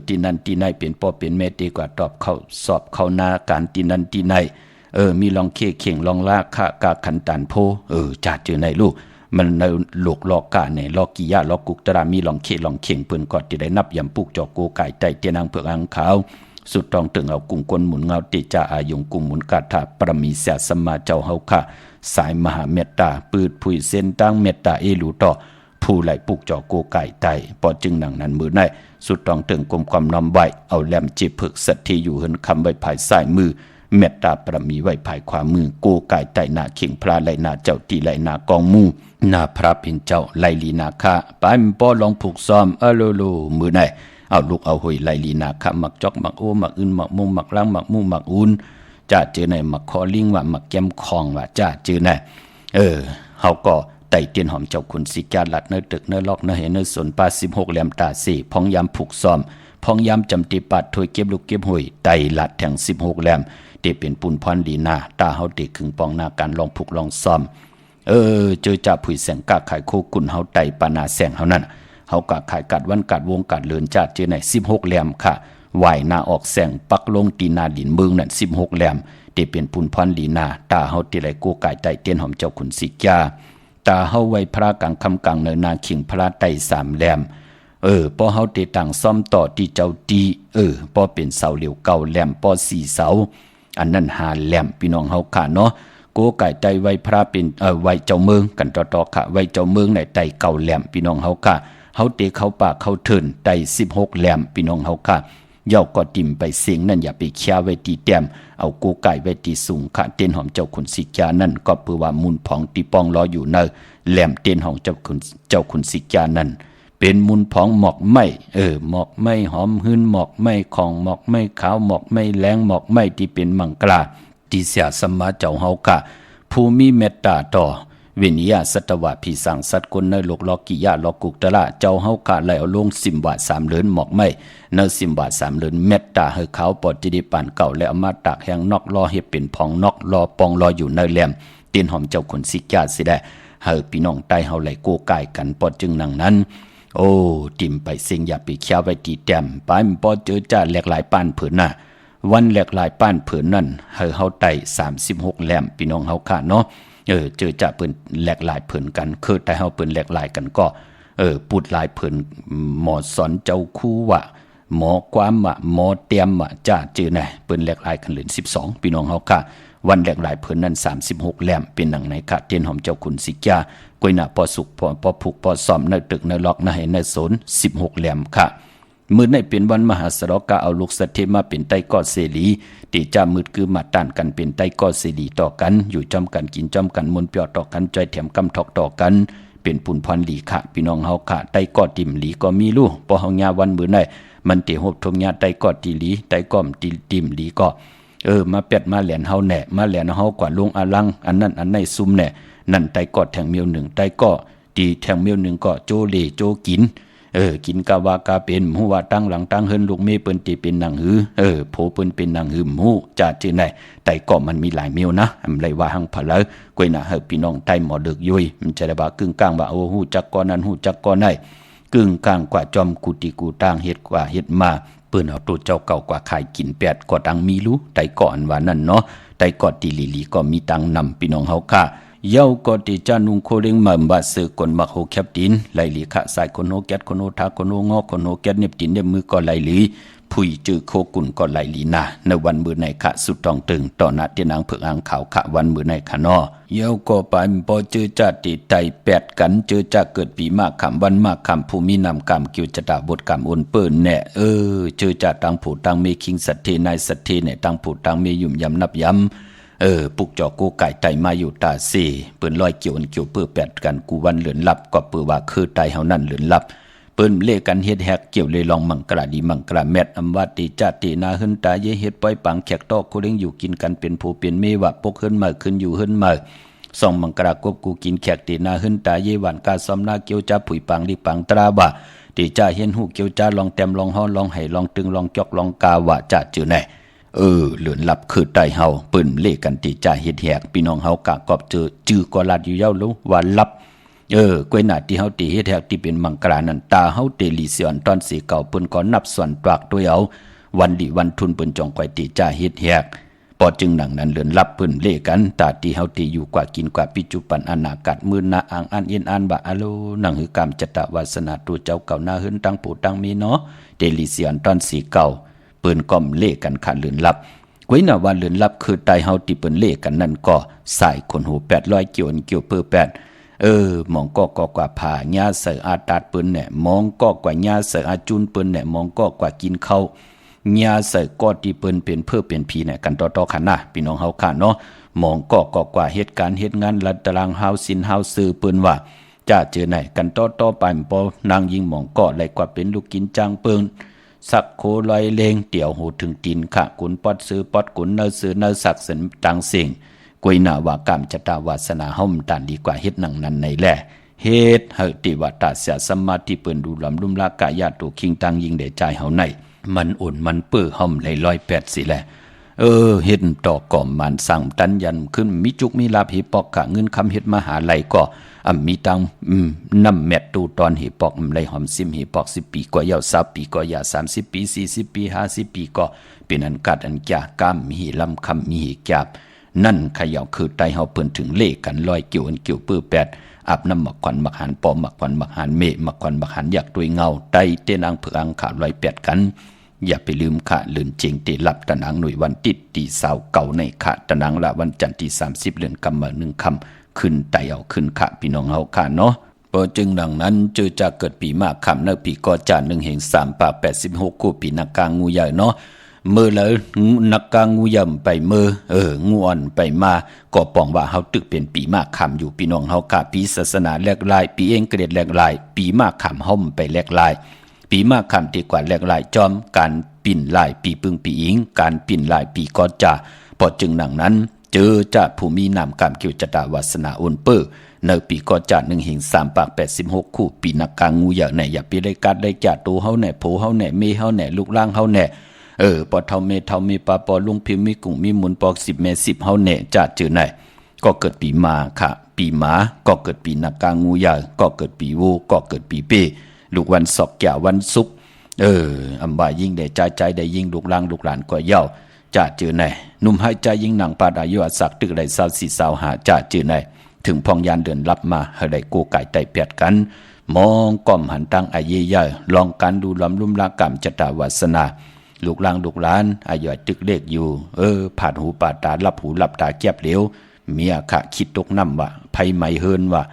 ตีนันตีในเป็นพ่อเป็นแม่ดีกว่าตอบเขาสอบเขานาการตีนันตีในมีลองเข่งลองลากะกาขันตันโพจัดเจอในลูกมันในหลกลอกกาในลอกกิยาลอกกุกตรามีลองเข่งเปิ้นกอดที่ได้นับยำปุกจอกโกไก่ไตเตียนางเผือกอังขาวสุดตองตึงเอากุ้งกลหมุนเงาติจาอายุงกุ้งหมุนกาถาปรมีเสียสมมาเจ้าเฮาค่ะสายมหาเมตตาปืดผุยเส้นตั้งเมตตาเอลูต่อผู้ไหลปุกจอกโกไก่ไตปอจึงหนังนั้นมือในสุดตองตึงกลมความน้อมไว้เอาแหลมจีบผึกสัตที่อยู่เหินคำไว้ภายซ้ายมือเมตตาประมีไว้ภายขวามือโกไก่ไตหน้าเข่งพระไหลหน้าเจ้าตีไหลหน้ากองมูหน้าพระเป็นเจ้าไหลลีนาคาปายป้อลองผูกซ้อมโลมือไหนเอาลูกเอาหอยไหลลีนาคามักจอกมักโอมักอื่นมักมุงมักล้างมักมูมักอุ่นจ้าเจอไหนมักคอลิงว่ามักแก้มคองว่าจ้าเจอไหนเฮาก็ไต่เตียนหอมเจ้าคุณสิกาลัดเนื้อตึกเนื้อลอกเนื้อเห็นเนื้อสนปลา16แหลมตา4พองยามผูกซ้อมพองยามจำติปัดถวยเก็บลูกเก็บหอยไต่ลัดแทง16แหลมเตเป็นปุนพรลีนาตาเฮาเตขึงปองนาการลองผูกลองซ้อมเจอจ่าผุยแสงกะขายโคกุนเฮาไต่ปานาแสงเฮานั่นเฮากะขายกัดวันกัดวงกัดเลินจัดเจอไหน16แหลมค่ะไหวหน้าออกแสงปักลงตีนาดินเมืองนั่น16แหลมเตเป็นปุนพรลีนาตาเฮาติไหลโกไก่ไต่เตียนหอมเจ้าขุนสิกาตาเฮาไว้พระกังคำกังเนนาขิงพระไต่3แหลมพอเฮาเตตั้งซ่อมต่อที่เจ้าตีพอเป็นเสาเหลียวเก่าแหลมพอ4เสาอันนั้น5แหลมพี่น้องเฮาค่ะเนาะโกไก่ไตไว้พระเป็นไว้เจ้าเมืองกันต่อค่ะไว้เจ้าเมืองในไตเก่าแหลมพี่น้องเฮาค่ะเฮาเตเข้าป่าเข้าเถินไต16แหลมพี่น้องเฮาค่ะย่อก็ติ่มไปเสียงนั่นอย่าไปเคียไว้ตีแต้มเอาโกไก่ไว้ตีสูงค่ะเต้นหอมเจ้าขุนสิกานั่นก็เพื่อว่ามูลผองตีปองรออยู่เนอแหลมเต้นหอมเจ้าขุนสิกานั่นเป็นมูลผองหมอกไม้หมอกไม้หอมหื้นหมอกไม้ของหมอกไม้ขาวหมอกไม้แรงหมอกไม้ที่เป็นมังกราที่เสียสมมาเจ้าเฮากะผู้มีเมตตาต่อวิญญาสัตวะพี่สังสัตคนในโลกลอกิยาลอกุกตละเจ้าเฮากะไหลเอาลง10 บาท3เหรียญหมอกไม้ใน10 บาท3เหรียญเมตตาเฮอขาวปอดจิดิปานเก่าและเอามาตากแห้งนอกรอเฮ็ดเป็นพองนอกรอปองรออยู่ในแหลมเตียนหอมเจ้าคนสิกาสิได้เฮาพี่น้องใต้เฮาไหลโกกายกันปอดจึงนังนั้นติ่มไปเสียงอย่าไปเคี้ยวไว้ตีแต้มปายมันพอเจอจ้าแหลกหลายป้านเผือนน่ะวันแหลกหลายป้านเผือนนั่นเฮาไต่36แหลมพี่น้องเฮาค่ะเนาะเจอจ้าเปิ้นแหลกหลายเผือนกันคือแต่เฮาเปิ้นแหลกหลายกันก็พูดหลายเผือนหมอสอนเจ้าคู่ว่าหมอความว่าหมอเตรียมว่าจ้าเจอไหนเปิ้นแหลกหลายกันเหลือ12พี่น้องเฮาค่ะวันแหลกหลายเผือนนั้น36แหลมเป็นหนังไหนค่ะเตียนหอมเจ้าคุณสิกากวยหน้าพอสุกพอผูกพอซ่อมในตึกในล็อกในในโซน16แหลมค่ะมื้อในเป็นวันมหาสรกะเอาลูกสะเทมาเป็นไต้กอเสรีติจ้ามืดคือมาต้านกันเป็นไต้กอเสรีต่อกันอยู่จอมกันกินจอมกันมนเปียวต่อกันใจแถมกำทอกต่อกันเป็นปุนพรหลีค่ะพี่น้องเฮาค่ะไต้กอติ่มหลีก็มีลูกพอเฮาญาวันมื้อในมันเตหบทงญาไต้กอติหลีไต้กอมติ่มหลีก็ มาเป็ดมาแหลนเฮาแหน่มาแหลนเฮากว่าลงอาลังอันนั้นอันในซุ่มแหน่นั่นไตกอดแทงเมียวหนึ่งไตก็ตีแทงเมียวหนึ่งก็โจเลโจกินกินกะวากาเป็นหูว่าตั้งหลังตั้งเฮิรนลูกเมเปิ้นตีเป็นนางหือโผเปิ้นเป็นนางหือหูจะจื้อไหนไตก็มันมีหลายเมียวนะอำไรว่าหังพะเลกวยน่ะเฮาพี่น้องไตหมอดึกยุยมันจะได้ว่ากึ่งกลางว่าโอ้ฮู้จักก่อนนั้นฮู้จักก่อนไหนกึ่งกลางกว่าจอมกุฏิกูตางเฮ็ดกว่าเฮ็ดมาเปิ้นเอาตัวเจ้าเก่ากว่าขายกินแปดก็ตังมีรู้ไตก่อนว่านั่นเนาะไตก่อตีลีก็มีตังนำพี่น้องเฮาค่ะเย้าก็ติจานุงโคเรงมาบาสือกนมักโฮแคบดินไหลหลีขะสายคนโฮแกตคนโฮทาคนโฮงอคนโฮแกตเน็บดินเน็บมือก็ไหลหลีผุยจือโคกุนก็ไหลหลีนาในวันมือในขะสุดตองตึงต่อหน้าเตียนางเผือกอ่างขาวขะวันมือในขะนอเย้าก็ไปปอจือจัดติไตแปดกันจือจักเกิดปีมากคำวันมากคำภูมินำกรรมกิวจตาบทกรรมโอนเปิ้นแน่จือจัดตังผู้ตังเมคิงสัตเทนายสัตเทเนตังผู้ตังเมยุ่มยำนับยำปุกจอกูไก่ไตมาอยู่ตาสี่เปิ้นลอยเกี่ยวเกี่ยวเปื้อแปดกันกูวันเหลือนลับก็เปื้อว่าคือไตเฮานั่นเหลือนลับเปิ้นเล่กันเฮ็ดแฮกเกี่ยวเลยลองมังกราดีมังกราแมดอำว่าติจาตินาหึนตาเยเฮ็ดปล่อยปังแขกตอกกูเล้งอยู่กินกันเป็นผู้เป็นเมวะปกหึนมาขึ้นอยู่หึนมาส่องมังกรากบกูกินแขกตินาหึนตาเยหวานกาซอมนาเกี่ยวจ้าผุยปังดิปังตราบะติจาเห็นหูเกี่ยวจ้าลองแต้มลองฮ้อนลองไห้ลองตึงลองจอกลองกาวะจะจื้อแน่เหลือนลับคือไตเฮาปืนเล่กันติจ่าเฮ็ดแหกพี่น้องเฮากะกอบจื้อก็ลาดอยู่ยาวรู้ว่าลับกวยหน้าที่เฮาติเฮ็ดแหกที่เป็นมังกรานั้นตาเฮาเตลิเสียนตอนสีเก่าเปิ้นก็นับส่วนตรากด้วยเอาวันดิวันทุนเปิ้นจองไว้ติจ่าเฮ็ดแหกปอจึงหนังนั้นเหลือนลับเปิ้นเล่กันตาที่เฮาติอยู่กว่ากินกว่าปัจจุบันอนาคตมื้อนาอ่างอันเอ็นอันบะอะโลหนังหือกรรมจตวาสนาตัวเจ้าเก่าหน้าหึนตั้งปู่ตั้งมีเนาะเตลิเสียนตอนสีเก่าเปิ้นก็เล่กันขาดเหลือนลับกวยน่ะว่าเหลือนลับคือไตเฮาที่เปิ้นเล่กันนั่นก็สายคนหู800เกี่ยวเกี่ยวเปื้อแปดมองก็กว่าผ่าญาเสออาตาดเปิ้นเนี่ยมองก็กว่าญาเสออาจุนเปิ้นเนี่ยมองก็กว่ากินข้าวญาเสอก็ที่เปิ้นเป็นเพื่อเป็นผีเนี่ยกันต่อๆคั่นนะพี่น้องเฮาค่ะเนาะมองก็กว่าเหตุการณ์เฮ็ดงานลัดตารางเฮาสินเฮาซื้อเปิ้นว่าจะเจอไหนกันต่อไปบ่นางยิงมองก็ไหลกว่าเป็นลูกกินจังเปิ้นสักโคลอยเลงเตี่ยวหูถึงตีนขะกุนปอดซื้อปอดกุนเนอซื้อเนอสักเสนตังสิ่งกวยหน้าว่ากรรมจตาวาสนาห่มตันดีกว่าเฮ็ดหนังนั้นในแลเฮ็ดเฮติวัตตาเสียสมาธิเปิ้นดูลำลุ่มลากายาตุคิงตังยิงได้ใจเฮาในมันอุ่นมันเปื้อห่มไหล108สิแลเฮ็ดต่อก่อมมันสั่งตันยันขึ้นมิจุกมีลาภหิปอกกะเงินคำเฮ็ดมหาลัยก็มีตังนำแมตตูตอนหิปอกไหลหอมซิมหิปอก10ปีก็ยาว20ปีก็ยา30ปี40ปี50ปีก็เป็นอันกัดอันยากามมีลำคำมีกาบนั่นขย่าวคือไตเฮาเปิ้นถึงเลขกันลอยเกี่ยวอันเกี่ยวปื้อแปดอาบน้ำหมักควันหมักหันปอมหมักควันหมักหันเมหมักควันหมักหันอยากด้วยเงาไตเต้นางเผือกอังขา108กันอย่าไปลืมค่ะลืนจริงตีหลับตะนางหน่วยวันติดตีสาวเก่าในค่ะตะนางละวันจันทร์ที่30เดือนกำมา1คำขึ้นไตเอาขึ้นค่ะพี่น้องเฮาค่ะเนาะพอจึงดังนั้นจือจะเกิดปีมากคำเนปีกอจาน1แห่ง3ป่า86กูปีนักกางงูใหญ่เนาะเมื่อแล้วนักกางงูย่ำไปเมื่องูอ่อนไปมาก็ปองว่าเฮาตึกเป็นปีมากคำอยู่พี่น้องเฮากะปีศาสนาแลกลายปีเองเกลียดแลกลายปีมากคำห่มไปแลกลายปีมากคำที่กว่าแลกลายจอมการปิ่นลายปีปึงปีอิงการปิ่นลายปีก็จะพอจึงดังนั้นเจอจะผู้มีนามกรรมเกี่ยวจตาวาสนาโอนเปอร์ในปีก็จะ1แห่ง3ปาก86คู่ปีนักกางงูอย่างไหนอย่าไปได้กัดได้จัดตัวเฮาแหน่โผเฮาแหน่เมเฮาแหน่ลูกล่างเฮาแหน่ปอเท่าเมเท่าเมปาปอลุงพิมมีกุ้งมีหมุนปอก10เม10เฮาแหน่จัดจื้อไหนก็เกิดปีมาค่ะปีหมาก็เกิดปีนักกางงูใหญ่ก็เกิดปีวูก็เกิดปีเป้ลูกวันศอกแก่วันศุกร์อำบ่ายิ่งได้ใจได้ยิ่งลูกล่างลูกหลานก็เย่าจะจื้อไหนหนุ่มให้ใจยิ่งหนังปาดอายุสักตึกได้24 25จะจื้อไหนถึงพองยานเดินรับมาให้ได้กูไก่ไต่เปียดกันมองก้อมหันตั้งอาเยใหญ่ลองกันดูลำลุ่มลากรรมจตาวาสนาลูกล่างลูกหลานอายุตึกเลขอยู่ผ่านหูปาดตารับหูรับตาแก็บเหลวเมียขะคิดตกน้ำว่าไผไม่เฮินว่า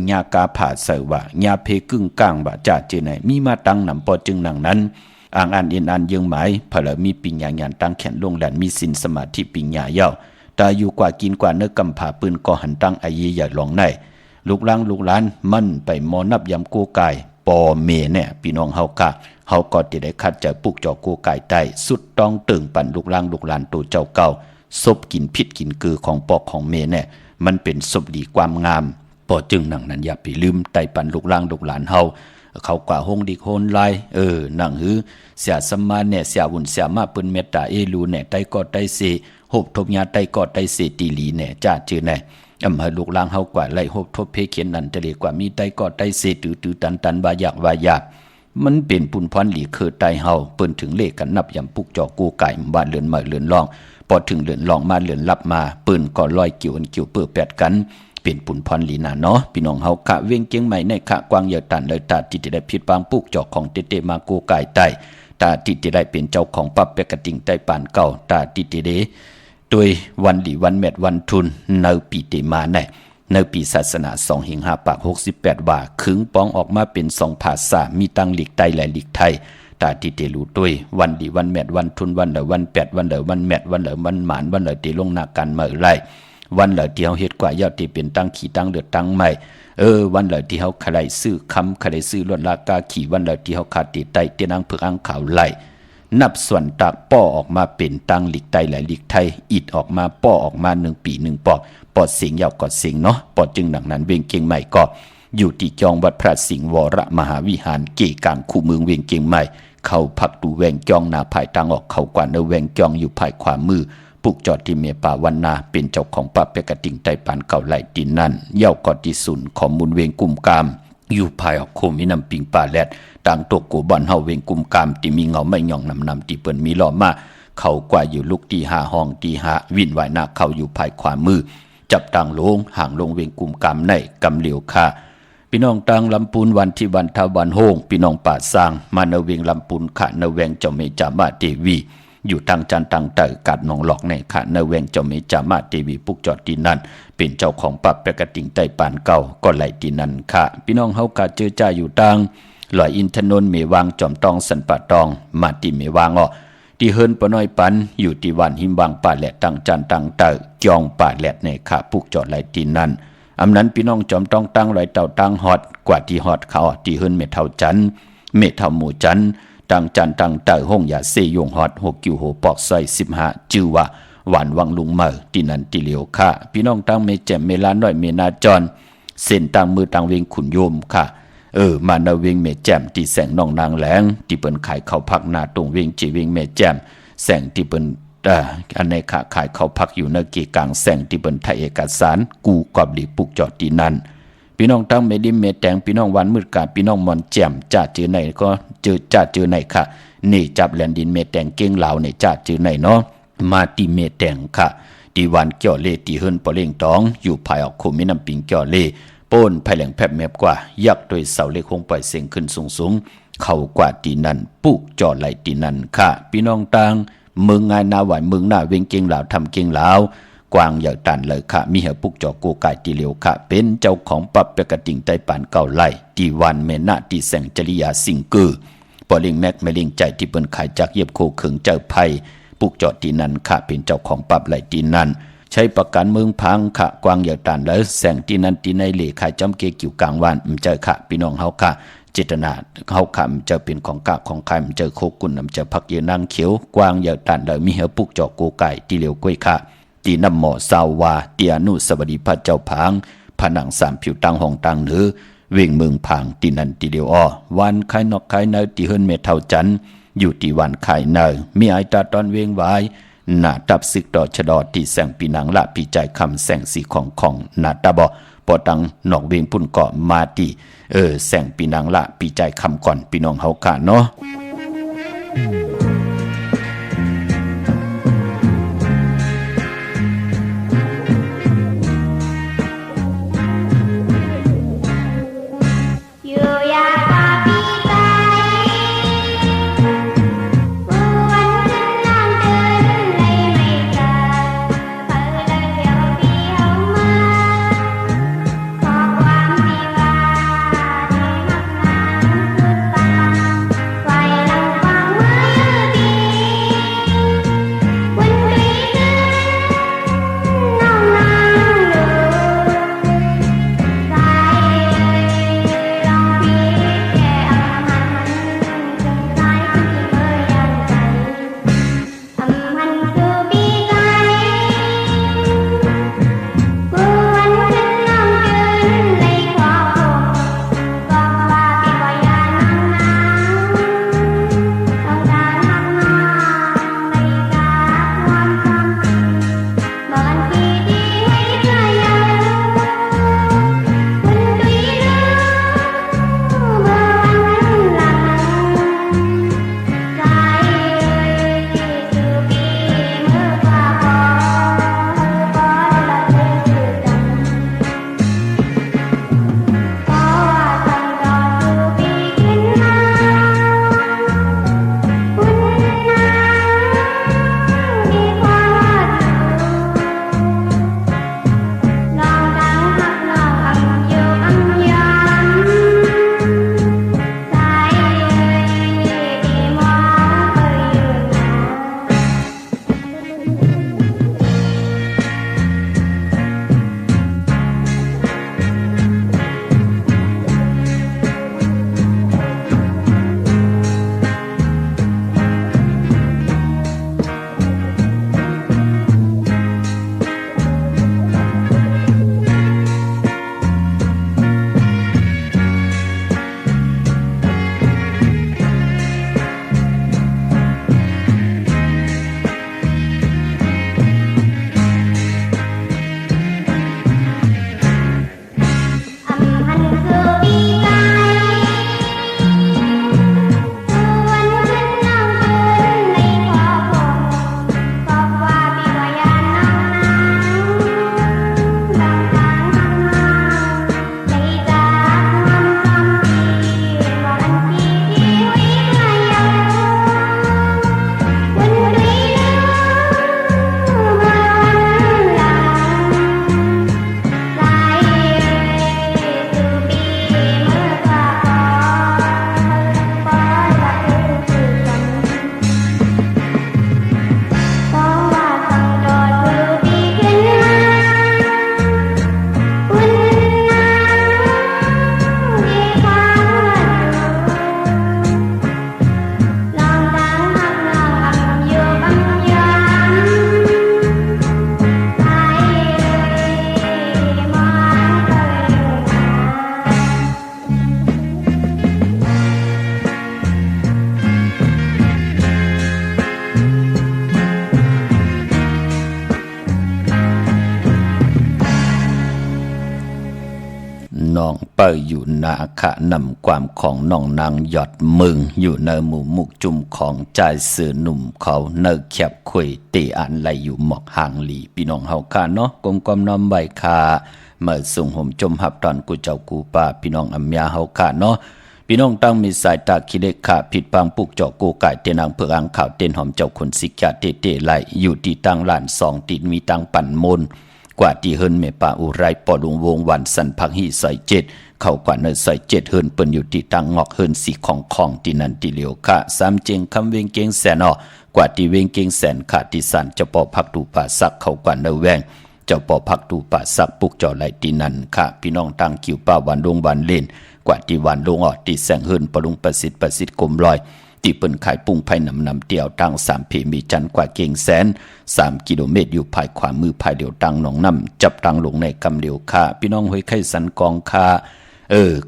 ญากาผ่าเสว่าญาเพกึ่งก้างว่าจะจื้อไหนมีมาตั้งนำปอจึงนังนั้นอ่างอันเอ็นอันยังหมายพลมีปิญญาญาณตั้งแขนลงแหลนมีสินสมาธิปิญญาเย้าตาอยู่กว่ากินกว่าเนื้อกำผ่าปืนก็หันตั้งอายีอย่าลองในลูกล่างลูกหลานมั่นไปมอนับยำกูกาย ปอเมเนี่ยพี่น้องเฮาก็จะได้คัดจะปลูกจอกูไก่ใต้สุดต้องตึงปั่นลูกล่างลูกหลานตัวเจ้าเก่าซบกินพิษกินเกือของปอกของเมเนี่ยมันเป็นศพดีความงามปอจึงหนังนั้นอย่าไปลืมไต่ปั่นลูกล่างลูกหลานเฮาเขากว่าห้องดิโคนไลหนังหือเสียสมาเนี่ยเสียวุ่นเสียมาเปิ้นเมตตาเอลูเนี่ยไตก็ไตเสหบทบญาไตก็ไตเสตีลีเนี่ยจ้าจือเนี่ยอำเภอลูกล่างเฮากว่าไล่หบทบเพเขียนนั่นจะเรียกว่ามีไตก็ไตเสตื้อตันวายากมันเป็นปุนพรหลีคือไตเฮาเปิ้นถึงเลขกันนับยำปุกจอกูไก่บ้านเลือนใหม่เลือนรองพอถึงเลือนรองมาเลือนลับมาเปิ้นก็ลอยเกี่ยวเปื้อแปดกันเป็นปุนพรลีนาเนาะพี่น้องเฮากะเวียงเกียงใหม่ในขะกวางเหยาตันเลยตาที่จะได้ผิดบางปุกจอกของเตมากูไก่ใต้ตาที่จะได้เป็นเจ้าของปับเปกระติ่งใต้ปานเก่าตาที่จะได้โดยวันดีวันแมดวันทุนในปีเตมาในปีศาสนา2หิง5ปาก68ว่าขึงป้องออกมาเป็น2ภาษามีตั้งหลีกใต้และหลีกไทยตาที่เตรู้ด้วยวันดีวันแมดวันทุนวันเหลวันแปดวันเหลวันแมดวันเหลวันหมานวันเหลเตลงนาการเมื่อไรวันเหล่าที่เฮาเฮ็ดกว่ายอดที่เป็นตั้งขี่ตั้งเลือดตั้งใหม่วันเหล่าที่เฮาใครซื้อคำใครซื้อลดราคาขี่วันเหล่าที่เฮาขาดติไตเตียนางเผือกอังขาวไหลนับส่วนตากป้อออกมาเป็นตั้งหลีกไตและหลีกไทยอิดออกมาป้อออกมา1ปี1ปอดเสียงยาวกอดเสียงเนาะปอดจึงดังนั้นเวียงเกียงใหม่ก็อยู่ที่จองวัดพระสิงห์วรมหาวิหารเกกลางคู่เมืองเวียงเกียงใหม่เข้าพักดูแวงจองหน้าภายทางออกเข้ากว่าในแวงจองอยู่ภายขวามือปลูกจอดที่เมป่าวันนาเป็นเจ้าของป่าเปกระติ่งไต้ปานเก่าไหลดินนั่นเย่ากอดที่สุนของมูลเวงกุมกามอยู่ภายออกโคมินำปิงป่าแลดต่างตกกูบอนเฮาเวงกุมกามที่มีเงาไม่ย่องนำที่เปิ้นมีล้อมาเขากว่าอยู่ลูกที่5ห้องที่5วินไหวหน้าเขาอยู่ภายขวามือจับต่างลงห่างลงเวงกุมกามในกำเหลียวค่าพี่น้องต่างลำปูนวันที่วันทาวันโฮงพี่น้องป่าสร้างมาในเวงลำปูนขะในเวงเจ้าเมจามาเทวีอยู่ทางจันตังเตอกัดหนองหลอกในขะในเวงเจ้าเมจามาเทวีปุกจอดที่นั่นเป็นเจ้าของปับเปกระติ่งไต้ปานเก่าก็ไหลที่นั่นค่ะพี่น้องเฮากะเจอจ่าอยู่ตังลอยอินทนนท์เมวางจอมตองสันปะตองมาที่เมวางที่เฮิรนปน้อยปันอยู่ที่วันหิมบางป่าแหลตังจันตังเตอจองป่าแหลในขะปุกจอดไหลที่นั่นอำนั้นพี่น้องจอมต้องตั้งลอยเต่าตั้งฮอดกว่าที่ฮอดเขาที่เฮิรนเมเท่าจันเมเท่าหมู่จันตังจันตังเต่าห้องยาเซยงฮอด6กิวโหปอกซอย15จื่อว่าหวานวังลุงเมอที่นั่นที่เหลียวค่ะพี่น้องตั้งเมแจ่มเมลาน้อยเมนาจรเส้นตังมือตังเวงขุนโยมค่ะมานาเวงเมแจ่มที่แสงน้องนางแหลงที่เปิ้นขายข้าวผักนาตรงเวงจีเวงเมแจ่มแสงที่เปิ้นอันในขาขายข้าวผักอยู่ในเกกลางแสงที่เปิ้นไทยเอกสารกูกอบหลีปุกจอดที่นั่นพี่น้องตั้งเมดิมเมแตงพี่น้องวันมืดกาพี่น้องมอนแจ่มจ้าเจอไหนก็เจอไหนค่ะนี่จับแลนดินเมแตงเก่งลาวในจ้าเจอไหนเนาะมาที่เมแตงค่ะที่วันเกี่ยวเล่ที่เฮิรนปอเล่งตองอยู่ภายออกคุมิน้ำปิงเกี่ยวเล่ป้นภายแหลงแผบแมบกว่ายักโดยเสาเล็กคงปล่อยเสียงขึ้นสูงเข้ากว่าที่นั่นปุกจอไหลที่นั่นค่ะพี่น้องต่างเมืองงายนาหวายเมืองหน้าเวงเก่งลาวทำเก่งลาวกวางใหญ่ตันเลยค่ะมีเหปุกจอกูกายตีเหลียวค่ะเป็นเจ้าของปับเปกระติ่งไต้ปานเก่าไล่ที่วันเมนะที่แสงจริยาสิงกือปอเล่งแม็กไม่เล่งใจที่เปิ้นขายจากเย็บโคเขิงเจ้าไผ่ปุกจอที่นั่นค่ะเป็นเจ้าของปับไหลที่นั่นใช้ประกันเมืองพังค่ะกวางใหญ่ตันแล้วแสงที่นั่นที่ในเหล่ขายจำเกกิวกลางวันเจอค่ะพี่น้องเฮาค่ะเจตนาเฮาค่ะจะเป็นของกะของใครเจอโคกุนจะพักเยนางเขียวกวางใหญ่ตันแล้วมีเหปุกจอกูไก่ที่เหลียวกล้วยค่ะตีน้ำหมอสาววาเตียนุสวัสดิพระเจ้าผางผนังสามผิวตังห้องตังเหนือเวงเมืองผางตีนันตีเดียววันไข่นอกไข่เนยตีเฮิรนเมเท่าจันอยู่ที่วันไข่เนยมีไอตาตอนเวงไว้หน้าตับซึกดอชดอที่แสงปีนังละปีใจคำแสงสีของหน้าตาบอปอตังนอกเวงพุ่นเกาะมาตีแสงปีนังละปีใจคำก่อนปีน้องเฮาค่ะเนาะ อยู่นาขะนำความของน้องนางหยอดมึงอยู่ในหมู่มุกจุ่มของใจเสือหนุ่มเขาเนอแคบคุยเตอันไหลอยู่หมอกห่างหลีพี่น้องเฮาค่ะเนาะกลมกลมน้อมใบคาเมื่อส่งห่มจมหับตอนกูเจ้ากูป่าพี่น้องอัมยาเฮาค่ะเนาะพี่น้องตั้งมีสายตาคิเลขาผิดพังปุกเจาะกูไก่เตนางเพื่ออังข่าวเต้นหอมเจ้าคนสิกาเตเตไหลอยู่ที่ตั้งลาน2ติดมีตั้งปั่นมนกว่าที่เฮิรนเมป่าอุไรปอดวงวันสันพักหีใส่7เข้ากว่าเนใส่7เฮิรนเปิ้นอยู่ที่ตั้งงอกเฮิรนสีของที่นั่นที่เหลียวค่ะ3เจงคำเวงเกงแสนกว่าที่เวงเกงแสนค่ะที่สันเจ้าปอพักดูป่าซักเข้ากว่าเนแวงเจ้าปอพักดูป่าซักปุกเจ้าไหลที่นั่นค่ะพี่น้องตั้งคิวป้าวันดวงวันเล่นกว่าที่วันลงที่แสงเฮิรนปรุงประสิทธิ์กลมลอยที่เปิ้นขายปุ้งไผ่นำเตียวตั้ง3เพมีจันกว่าเก่งแสน3กิโลเมตรอยู่ภายขวามือภายเดียวตั้งหนองน้ำจับตั้งลงในกำเดียวค่าพี่น้องห้วยไข่สันกองค่า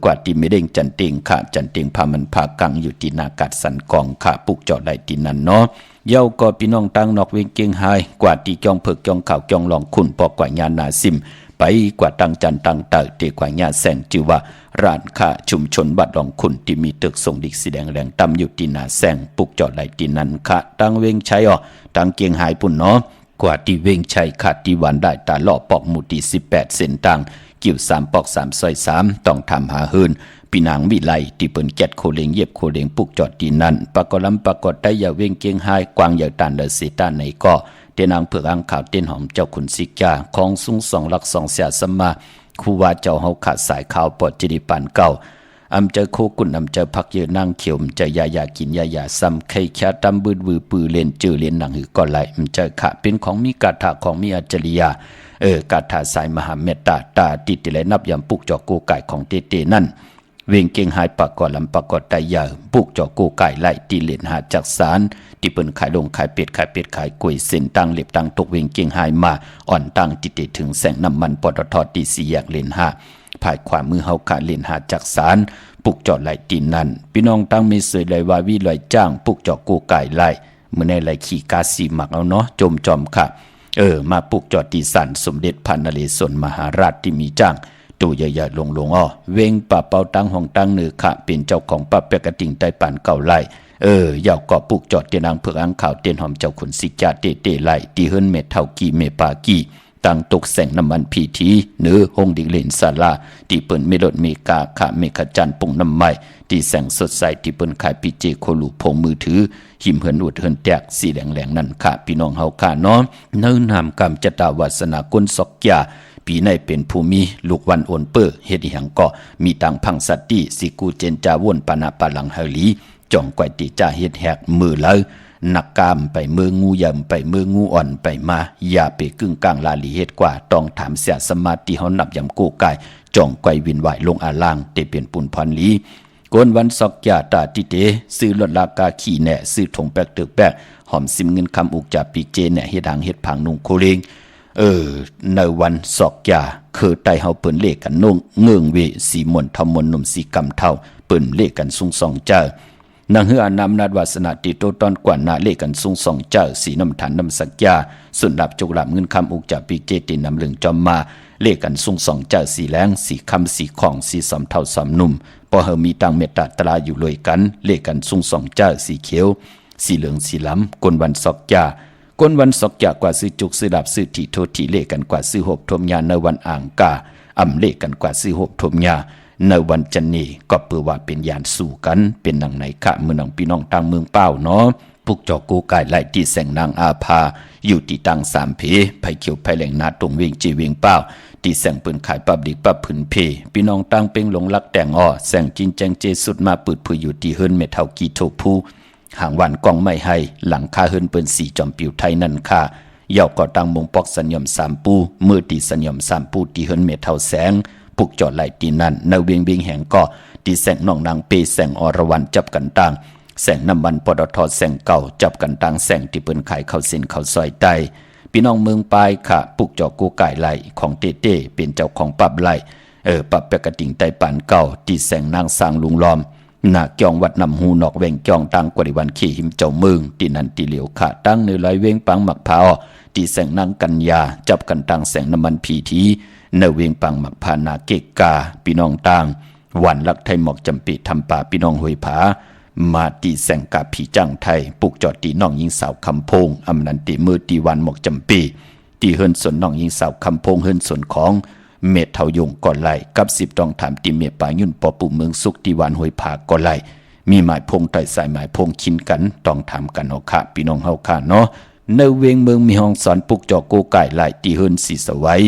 กว่าที่ไม่เด้งจันเต็งค่ะจันเต็งพามันพากังอยู่ที่นากัดสันกองค่ะปุกเจาะได้ที่นั่นเนาะเย้าก็พี่น้องตั้งนอกเวงเก่งหายกว่าที่จองเผือกจองข่าวจองลองขุนปอกกว่าญาณนาซิมไปกว่าตั้งจันตั้งเตอเตกว่าญาแสงจือว่าร้านค้าชุมชนบัดหลองขุนที่มีตึกส่งดิกสีแดงแรงต่ำอยู่ที่นาแสงปุกเจาะไหลที่นั่นค่ะตั้งเวงชัยตั้งเกียงหายปุ่นเนาะกว่าที่เวงชัยค่ะที่วันได้ตาล่อปอกหมู่ที่18เส้นตังกิ่ว3ปอก3ซอย3ต้องทำหาเฮิรนพี่นางวิไลที่เปิ้นแกดโคเลงเย็บโคเลงปุกจอดที่นั่นปรากฏลำปรากฏได้อย่าเวงเกียงหายกวางอย่าตันเลเสตาในก็เตนางเผือกอังข่าวเต้นหอมเจ้าขุนสิกาของสูง2หลัก2เสียสมาครูว่าเจ้าเฮาขาดสายข่าวปอดจิริปันเก่าอำเจอโคกุนอำเจอพักเยอะนั่งเขียวมเจอยากินยาซ้ำไข่แค่ตำบืดวือปือเล่นเจอเล่นหนังหือก็ไหลอำเจอขะเป็นของมีกาถาของมีอัจฉริยะกาถาสายมหาเมตตาตาติดไหลนับยำปุกจอกูไก่ของเตนั่นเวงเก่งหายปากกอลำปากกอไตยาปุกจอกูไก่ไล่ตีเล่นหาจักสารที่เปิ้นขายลงขายเป็ดขายกล้วยเส้นตังเล็บตังตกเวงเก่งหายมาอ่อนตังติดถึงแสงน้ำมันปตทตี4แยกเลน5ภายขวามือเฮาขาเลนหาจักสารปุกจอไหลตีนั่นพี่น้องตั้งมีเสยไหลวาวิลอยจ้างปุกจอกูไก่ไล่เมื่อในไหลขี่กาสีหมักเอาเนาะจมจอมค่ะมาปุกจอตีสันสมเด็จพระนเรศวรมหาราชที่มีจ้างตัวใหญ่ๆลงเวงป่าเปาตั้งห้องตั้งเหนือค่ะเป็นเจ้าของป่าเปียกระติ่งใต้ป่านเก่าไล่ยาวก็ปุกจอดเตียนางเผือกอังข่าวเตียนหอมเจ้าขุนสิกาเตไล่ตีเฮิรนเม็ดเท่ากีเมปากีตั้งตกแสงน้ำมันพีทีเนื้อหงดิเลนศาลาที่เปิ้นเมลดเมกาค่ะเมฆจันปุ่งน้ำไม้ที่แสงสดใสที่เปิ้นขายปีเจโคลูพงมือถือหิมเหินอุดเหินแตกสีแดงๆนั่นค่ะพี่น้องเฮาค่ะเนาะเนื้อนามกรรมจตาวาสนากุลสกยาปีในเป็นภูมิลูกวันโอนเปอร์เฮ็ดหยังก็มีตังพังสัตติสิกูเจนจาวนปานาปาลังเฮลีจ่องก้อยติจ่าเฮ็ดแหกมือเลยนักกามไปเมืองงูยำไปเมืองงูอ่อนไปมาอย่าไปกึ่งกลางลาลีเฮ็ดกว่าต้องถามเสียสมาธิเฮานับยำกูกายจ่องก้อยวินไหวลงอาล่างเตเป็นปุนพรลีกวนวันสอกยาตาติเตซื้อลดราคาขี่แหน่ซื้อถงแปกตึกแปกหอมซิมเงินคำอุกจากปีเจแหน่เฮ็ดหางเฮ็ดผังนุงโคเลงในวันสอกยาคือไตเฮาเปิ้นเลขกันนุ่งเงืองเวสีมนทมนนุ่มสีกำเท่าเปิ้นเลขกันสูงสองเจ้านางเฮือนำนาดวาสนาติโตตอนกว่านาเลขกันสูงสองเจ้าสีน้ำฐานน้ำสักยาส่วนดับจุกหลับเงินคำอุกจากปีเจตินำเรื่องจอมมาเลขกันสูงสองเจ้าสีแรงสีคำสีของสีสำเท่าสำนุ่มพอเฮามีตังเมตตาตราอยู่เลยกันเลขกันสูงสองเจ้าสีเขียวสีเหลืองสีล้ำกวนวันสอกยาก้นวันสอกจากกว่าซื้อจุกซื้อดับซื้อที่โทษที่เลขกันกว่าซื้อหบทมยาในวันอ่างกาเลขกันกว่าซื้อหบทมยาในวันจันนีก็เปื่อว่าเป็นยานสู่กันเป็นหนังไหนคะเมืองพี่น้องต่างเมืองเป้าเนาะปุกจอกูกายไล่ที่แสงนางอาภาอยู่ที่ตั้ง3เพไผเขียวไผแหลงนาตรงเวงจีเวงเป้าที่แสงปืนขายปับดิกปับผืนเพพี่น้องต่างเป็งหลงรักแต่งแสงจินแจงเจสุดมาปืดผืออยู่ที่เฮิรนเมเท่ากีโทพูหางวันกองไม่ให้หลังคาเฮิรนเปิ้นสีจอมปิวไทยนั่นค่ะเย่าก็ตั้งมงปอกสัญญม3ปูมือตีสัญญม3ปูที่เฮิรนเมเท่าแสงปุกจอดไหลตีนั่นในเวียงแห่งก็ตีแสงน้องนางเปแสงอรวรรณจับกันต่างแสงน้ำมันปตทแสงเก่าจับกันต่างแสงที่เปิ้นขายเข้าเส้นเข้าซอยใต้พี่น้องเมืองปลายค่ะปุกจอกูไก่ไหลของเต้เป็นเจ้าของปับไหลปับเปกระติ่งไต้ปานเก่าตีแสงนางสร้างลุงล้อมนาเกียงวัดนำหูนอกแวงเกียงตังกว่าวันขี่หิมเจ้าเมืองตีนันตีเหลียวขาตั้งในลอยเวงปังหมักพาตีแสงนางกัญญาจับกันตังแสงน้ำมันผีทีเนเวงปังหมักพานาเกกาพี่น้องตัง วันลักไทยหมอกจำปีทำป่าพี่น้องห้วยผามาตีแสงกาผีจังไทยปลูกจอดตีน้องยิงสาวคำพงอำนันตีมือตีวันหมอกจำปีตีเฮิรนสนน้องยิงสาวคำพงเฮิรนสนของเมธเทายงก่อนไหลกับ10ต้องถามตีเมียป่ายุ่นปอปู่เมืองสุขตีวันห้วยผาก่อนไหลมีหมายพงต่อยสายหมายพงชินกันต้องถามกันเอาค่ะพี่น้องเฮาค่ะเนาะในเวงเมืองมีห้องสอนปลูกจอโกไก่ไหลตีเฮิรนสีสวัย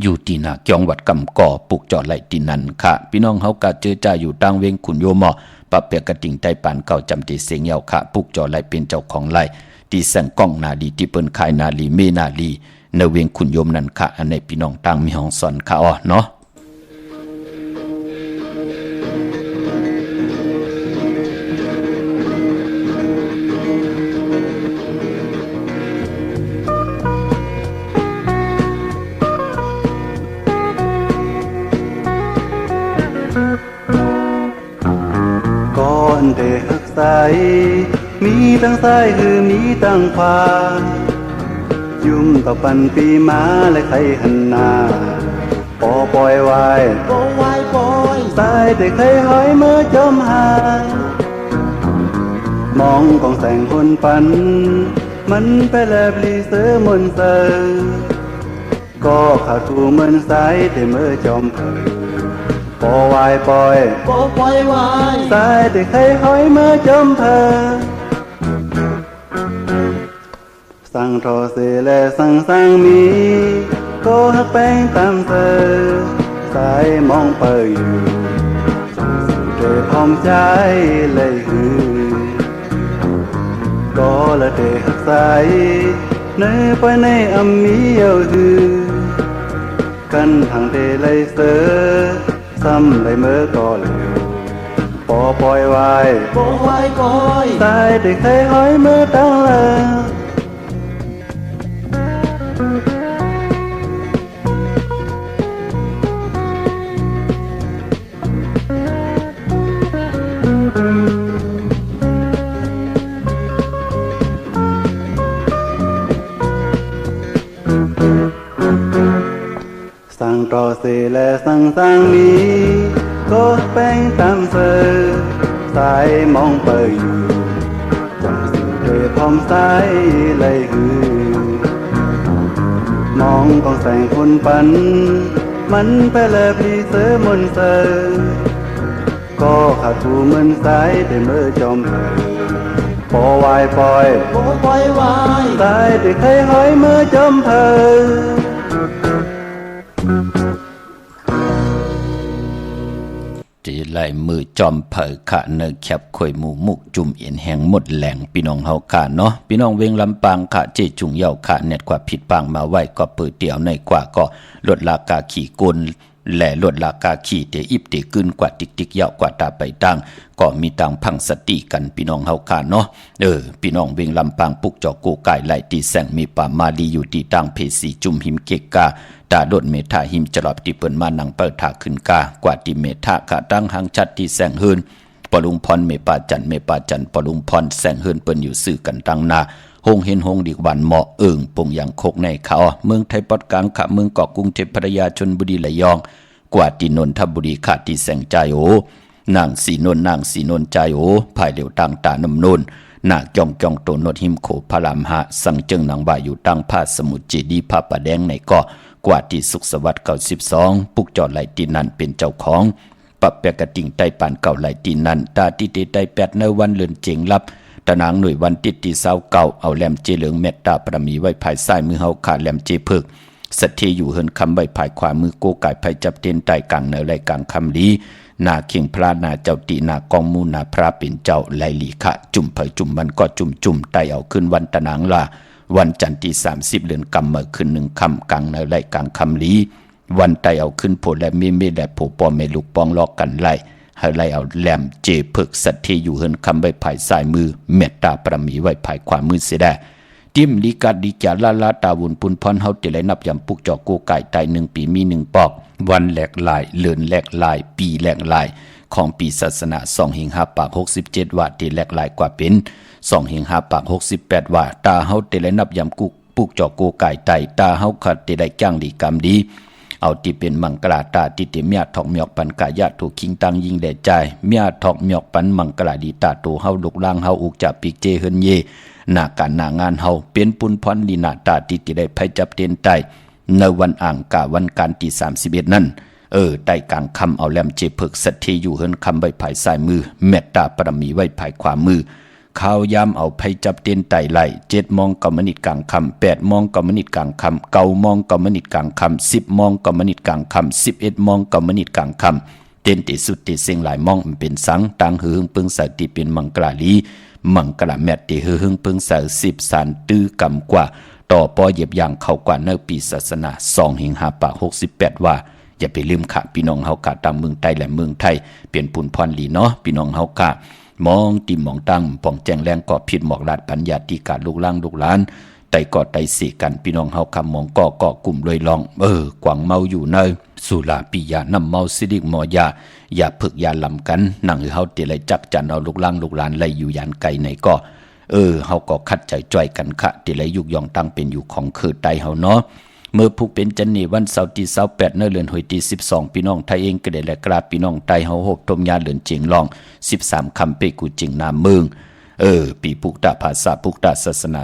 อยู่ตีนาเกียงวัดกำก่อปลูกจอไหลตีนันค่ะพี่น้องเฮากะเจอจ่าอยู่ตั้งเวงขุนโยมอปะเปียกกระติ่งใต้ปานเก่าจำตีเสียงเยาค่ะปลูกจอไหลเป็นเจ้าของไหลตีแสงกล้องนาดีที่เปิ้นขายนาลีเมนาลีในเวงขุนโยมนั่นค่ะอันในพี่น้องตั้งมีห้องสอนค่ะอ๋อเนาะเดหักใสมีตั้งซ้ายคือมีตั้งขวายุ่มต่อปันปีมาและใครหันหน้าปอปล่อยไว้ปอไว้ปล่อยสายแต่ใครหอยเมื่อจมหายมองกองแสงคนปันมันไปแลบลีเสือมนเซอก็ขาดทูเหมือนสายแต่เมื่อจมเผยปอไว้ปล่อยปอปล่อยไว้สายแต่ใครหอยเมื่อจมเพอสั่งทอเสและสั่งมีก็หักแป้งตามเธอสายมองเปยอยู่เกิดพร้อมใจเลยหือก็ละเดหักสายเนื้อไปในอำมีเยาหือกันทางเดเลยเสือซ้ำเลยเมื่อก็เหลวปอปล่อยไว้ปอไว้ปล่อยตายแต่ใครหอยเมื่อตั้งแล้วสั่งต่อเสและสั่งมีก็แป้งตามเสือสายมองเปยอยู่จังสิ่งเทพร้อมสายเลยหือมองกองแสงคนปันมันไปแลบลีเสือมนเสือก็ขาดทูเหมือนสายแต่เมื่อจอมเผยปอไว้ปล่อยปอปล่อยไว้สายแต่ใครหอยเมื่อจอมเผยจีไหลมือจอมเผยขะเนอแคบข่อยหมูมุกจุ่มเอียนแหงหมดแหลงพี่น้องเฮาค่ะเนาะพี่น้องเวงลำปางขะเจจุงเยาขะเน็ดกว่าผิดปางมาไว้ก็เปิดเดี่ยวในกว่าก็ลดราคาขี่กลแหล่ลดราคาขี่เตอิบเตกึนกว่าติ๊กเยาะกว่าตาไปตั้งก็มีตังพังสติกันพี่น้องเฮาค่ะเนาะพี่น้องเวงลำปางปุกจอโกไก่ไหลตีแสงมีป่ามาลีอยู่ที่ตังเพสีจุ่มหิมเกกาตาโดดเมธาหิมจลอบที่เปิ้นมานังเปิดถาขึ้นกากว่าที่เมธากะตั้งหังชัดที่แสงเฮินปลุงพรเมปาจันปลุงพรแสงเฮินเปิ้นอยู่ซื่อกันตั้งนาหงเห็นหงดีกวันเหมาะปงอย่างโคกในเขาเมืองไทยปอดกลางขะเมืองเกาะกรุงเทพพัทยาชลบุรีระยองกว่าที่นนทบุรีขาดที่แสงใจโอนางสีนนใจโอภายเหลียวตั้งตานำนนนาจองโตนดหิมโขพระรามหะสังเจิงนางบ่ายอยู่ตั้งผ้าสมุทรเจดีผ้าป่าแดงในเกาะกว่าที่สุขสวัสดิ์92ปุกจอดไหลตีนันเป็นเจ้าของปับแปกระติ่งใต้ปานเก่าไหลตีนันตาติเตใต้8ในวันเลือนเจงลับตะนางหน่วยวันติดที่เสาเก่าเอาแหลมเจเหลืองเม็ดตาประมีไว้ภายซ้ายมือเฮาขาแหลมเจเพิกสัตเทอยู่เฮินคำไว้ภายขวามือโกไก่ไผจับเต้นใต้กลางเนอไหลกลางคำลีนาเคียงพระนาเจ้าตีนากองมูนาพระเป็นเจ้าไหลหลีขะจุ่มเผยจุ่มมันก็จุ่มไตเอาขึ้นวันตะนางลาวันจันทร์ที่30เดือนกำเมื่อขึ้น1ค่ำกลางในไร่กลางคำลีวันไตเอาขึ้นโพและเมและโพปอเมลูกปองลอกกันไล่ให้ไล่เอาแหลมเจเพิกสัตเทอยู่เฮินคำไว้ภายซ้ายมือเมตตาประมีไว้ภายขวามือเสียได้ติมลีกัดดีจาลาตาวุนปุนพรเฮาติไหลนับยำปุกจอโกไก่ไต1ปีมี1ปอกวันแหลกลายเลือนแหลกลายปีแหลกลายของปีศาสนา2 หิง 5 ปาก67ว่าที่แหลกลายกว่าเป็น2 หิง 5 ปาก68ว่าตาเฮาติไหลนับยำกุกปุกจอโกไก่ไตตาเฮาขัดติไหลจ้างดีกรรมดี เอาที่เป็นมังกลาตาติติเมียทอกเมียกปันกายะถูกคิงตังยิงแด่ใจเมียทอกเมียกปันมังกลาดีตาโตเฮาลุกล่างเฮาอุกจะปิกเจเฮินเยหน้าการหน้างานเฮาเป็นปุนพรลีนาตาติติได้ไผจับเต้นใต้ในวันอ่างกะวันการที่31นั้นใต้กลางคำเอาแลมเจเพิกสัตเทอยู่เฮินคำไว้ภายซ้ายมือเมตตาปรมีไว้ภายขวามือข้าวยามเอาไผจับเต้นไต่ไหล7 มอง9 มนิดกลางคำ8 มอง9 มนิดกลางคำ9 มอง9 มนิดกลางคำ10 มอง9 มนิดกลางคำ11 มอง9 มนิดกลางคำเต้นติสุดติเสียงหลายมองเป็นสังตังหือปึงสติเป็นมังกลาลีมังกลาแมตติหือปึงส10 สารตื้อกำกว่าต่อปอเหยียบอย่างเข้ากว่าเนื้อปีศาสนา2/568ว่าอย่าไปลืมค่ะพี่น้องเฮากะตามเมืองไทยและเมืองไทยเปลี่ยนปุ่นพรลีเนาะพี่น้องเฮากะมองติมองตั้งป่องแจงแรงก็ผิดหมอกลาดปัญญาติกาลูกล่างลูกหลานไต่ก็ไต่สีกันพี่น้องเฮาคำมองก็กลุ่มเลยลองกวางเมาอยู่เนยสุราปิยานำเมาสิริกหมอยาอย่าพึกยาลำกันนั่งเฮาเตเลยจักจันเอาลูกล่างลูกหลานไล่อยู่ยานไกลไหนก็เฮาก็คัดใจจ่อยกันค่ะเตเลยยุกยองตั้งเป็นอยู่ของคือไตเฮาเนาะเมื่อผูกเป็นจันนี่วันเสาร์ที่28เนื้อเลือนหวยที่12พี่น้องไทยเองก็ได้และกราบพี่น้องไทยเฮาโฮบทมยาเลือนเจียงลอง13คำเปกูจิงนาเมืองปีปุกตาภาษาปุกตาศาสนา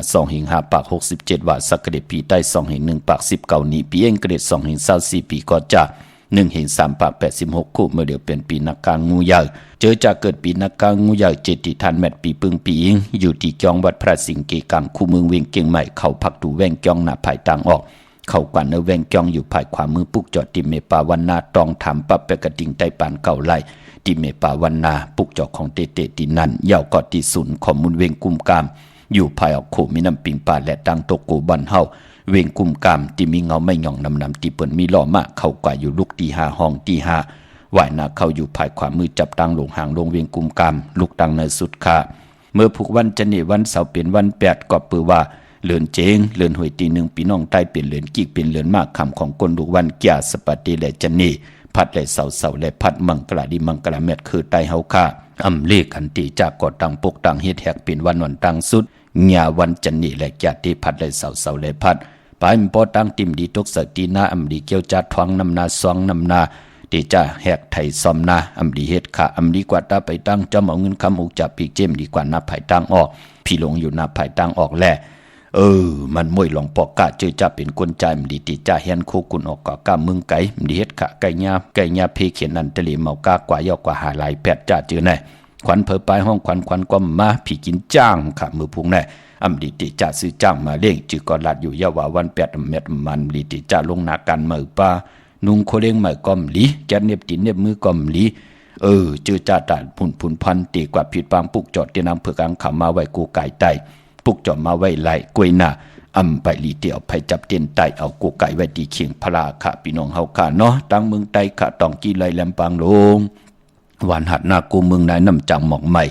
2/567ว่าสักเดปีใต้2/1ปาก19นี้ปีเองก็ได้2/24ปีก็จะ1/3ปาก86คู่เมื่อเดียวเป็นปีนักกางงูใหญ่เจอจากเกิดปีนักกางงูใหญ่เจติทันแมตปีปึงปีอิงอยู่ที่จองวัดพระสิงห์เกกังคู่เมืองเวียงเกียงใหม่เขาพักดูแว่งจองหน้าภายต่างออกเข้ากว่าเนื้อแวงจองอยู่ภายขวามือปุกจอดติเมปาวันนาตองถามปับเปกระดิ่งไตปานเก่าไหลติเมปาวันนาปุกจอดของเตเตตินันยาวกอดที่ศูนย์ของมุนเวงกุมกามอยู่ภายออกโขมีน้ำปิงป่าและตังโตโกบันเฮาเวงกุมกามที่มีเงาไม่หย่องนำที่เปิ่นมีล้อมากเข้ากว่าอยู่ลูกที่5ห้องที่5ว่ายนาเข้าอยู่ภายขวามือจับตังลงห่างลงเวงกุมกามลูกตังในสุดคาเมื่อผูกวันจันทร์วันเสาร์เป็นวัน8ก็ปือว่าเลือนเจงเลือนหวยตีหนึ่งปีน้องใต้เป็นเลือนกิกเป็นเลือนมากคำของกลลูกวันเกียสปฏิและจันนีพัดและเสาและพัดมังกลาดีมังกลาเม็ดคือไตเฮาค่าอำเลขันติจากกอดตังปกตังเฮ็ดแหกเป็นวันตังสุดเงียวันจันนีและแก่ติพัดและเสาและพัดปายมปอตังติมดีตกสตีนาอำดีเกี่ยวจัดทวงนำนาซองนำนาตีจะแหกไทยซอมนาอำดีเฮ็ดขาอำดีกว่าตาไปตั้งจำเอาเงินคำอุกจับปีกเจมดีกว่านับไผ่ตั้งออกพี่หลงอยู่นับไผ่ตั้งออกแลมันมวยหลองปอกกะเจอจะเป็นคนใจมันดีติจ่าเฮียนโคกุนออกกะมึงไก่มันดีเฮ็ดขะไก่ญาเพเขียนนันตะลีเมากากว่ายอกว่าหาหลายแปดจ่าเจอแน่ขวัญเผอปลายห้องขวัญก็มาผีกินจ้างค่ะมือพุงแน่อำดีติจ่าซื้อจ้างมาเลี้ยงจือก่อนลัดอยู่ยาวาวัน8เม็ดมันดีติจ่าลงนากันมือป้านุงโคเล้งมือก้อมหลีแกเน็บติเน็บมือก้อมหลีเจอจ่าตัดผุนพันตีกว่าผิดปางปุกจอดเตนำเพื่อกังขามาไว้กูไก่ไตปุกจอมมาไว้ไหลกวยหน้าอำไปลีเตียวไปจับเตียนไตเอากูไก่ไว้ดีเคียงพลาค่ะพี่น้องเฮาค่ะเนาะตั้งเมืองไตค่ะตองกี้ไหลแหลมปางลงวันหัดหน้ากูเมืองนายน้ำจังหมอกใหม่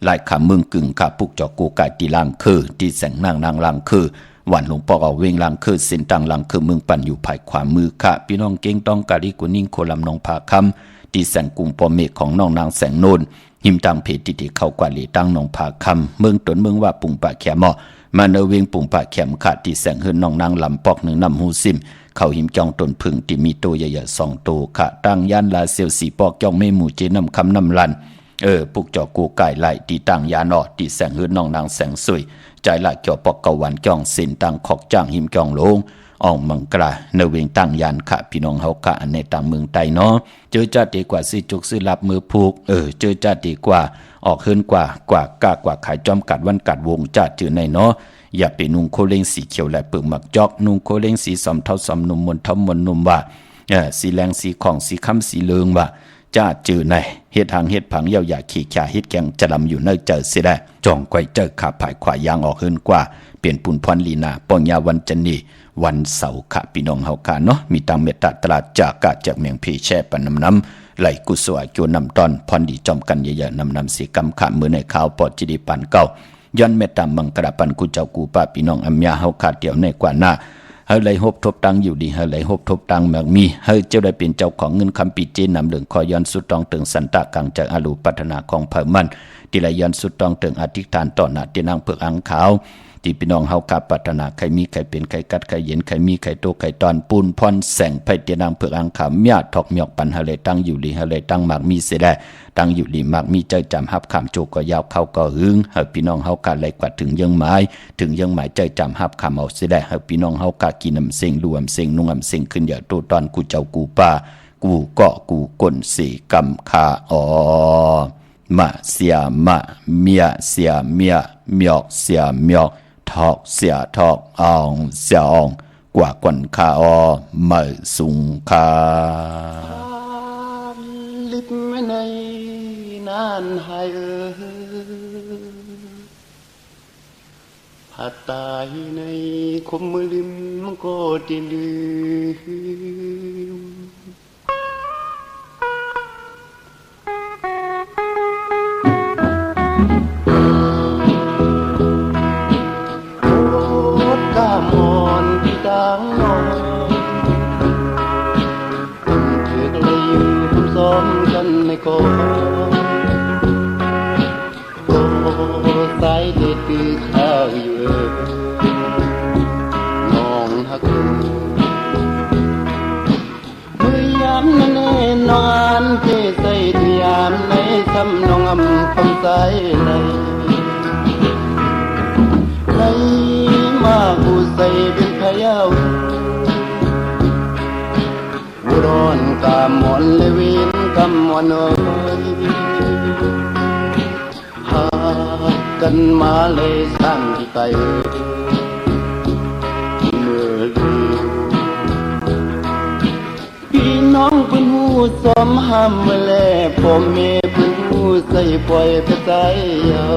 ไหลค่ะเมืองกึ่งค่ะปุกจอกูไก่ตีล่างคือที่แสงนางล่างคือวันหลวงปอกเอาเวงล่างคือเส้นตังล่างคือเมืองปั่นอยู่ภายขวามือค่ะพี่น้องเก่งต้องกะลิกุนิ่งโคลำนองผาคำที่แสงกุมปอเมฆของน้องนางแสงโนนหิมตังเพติติเข้ากว่าลีตั้งนองผาคำเมืองตนเมืองว่าปุ่งปะแขมอมาเนเวงปุ่งปะแขมขาดที่แสงเฮือนน้องนางลำปอกหนึ่งนำหูซิมเข้าหิมจองตนพึ่งที่มีโตใหญ่ๆ2 ตัวค่ะตั้งย่านลาเซียวสีปอกจ้องไม่หมู่เจนำคำนำลันปุกจอกูไก่ไหลที่ตั้งยานอที่แสงเฮือนน้องนางแสงสวยใจละเกี่ยวปอกกะวันจ้องสินตั้งขอกจ้างหิมจองลงอ่องมังกราเนเวงตั้งยานค่ะพี่น้องเฮาค่ะในต่างเมืองไตเนาะเจอจัดดีกว่าสิจุกสิรับมือผูกเจอจัดดีกว่าออกเฮินกว่ากว่าขายจอมกัดวันกัดวงจัดจือในเนาะอย่าไปนุ่งโคเล้งสีเขียวและเปลือกหมักจอกนุ่งโคเล้งสีสอมเท่าสอมนุ่มมนเท่ามนนุ่มว่าสีแรงสีของสีค้ำสีเหลืองว่าจ้าจือในเฮ็ดหางเฮ็ดผังเยาอย่าขี้ขาเฮ็ดแกงจะลำอยู่เนเจอสิได้จ่องไกวเจอขาผายขวายางออกเฮินกว่าเปลี่ยนปุ่นพรลีนาป้องยาวันจันนีวันเสาร์ค่ะพี่น้องเฮาค่ะเนาะมีตังเมตตาตราจากกะจากเมียงพีแช่ปันน้ำไหลกุศลโจนำตอนพรดีจอมกันเยอะๆนำสีกำขามือในข่าวปอดจิดีปันเก่าย้อนเมตตามังกระปันกุเจ้ากูป้าพี่น้องอัมยาเฮาขาดเดี่ยวในกว่าหน้าเฮาไหลฮบทบตังอยู่ดีเฮาไหลฮบทบตังแมกมีเฮาเจ้าได้เป็นเจ้าของเงินคำปีเจนำเหลืองคอย้อนสุดตองตึงสันตะกังจากอาลูปัฒนาของเผ่ามันที่ไหลย้อนสุดตองตึงอธิษฐานต่อหน้าที่นางเผือกอังขาวท ที่พี่น้องเฮากาปรารถนาใครมีใครเป็นใครกัดใครเย็นใครมีใครโตใครตอนปูนพรแสงไผเตียนางเผือกอังขามญาติทอกเมียกปันหะเลยตั้งอยู่ลีหะเลยตั้งหมากมีเสได้ตั้งอยู่ลีหมากมีใจจำฮับขามโจก็ยาวเข้าก็หึงเฮาพี่น้องเฮากาเลยกว่าถึงยังหมายใจจำฮับขามเอาเสได้เฮาพี่น้องเฮากากินน้ำเสียงรวมเสียงนุ่งน้ำเสียงขึ้นอย่าโตตอนกูเจ้ากูป้ากูเกาะกูก้นสีกำคาอ๋อมาเสียมาเมียเสียเมียเมียกเสียเมียกทอกเสียทอกอองเสียอองกว่าก่อนคาออมาสุงคาลิบไม่ในนานหายผัดตายในคมมือลิมมันก็ดีลืมกามอนที่ดังนอนถือเลยอยู่คุ้มซ้อมกันในกองโอ้สายเด็ดคือข้าวอยู่น้องฮักเมื่อยามนั้นแน่นอนเกใส่ทุยามในทำน้องอำคำใจในมากูใส่เป็นพยาวอุดรกามอนเลวินกำมอนเอ๋ยหากันมาเลยสั่งที่ไกลเมื่อลืมพี่น้องเพิ่นหูสมห้ามเมื่อแลพ่อแม่เพิ่นหูใส่ปล่อยไปใจเอา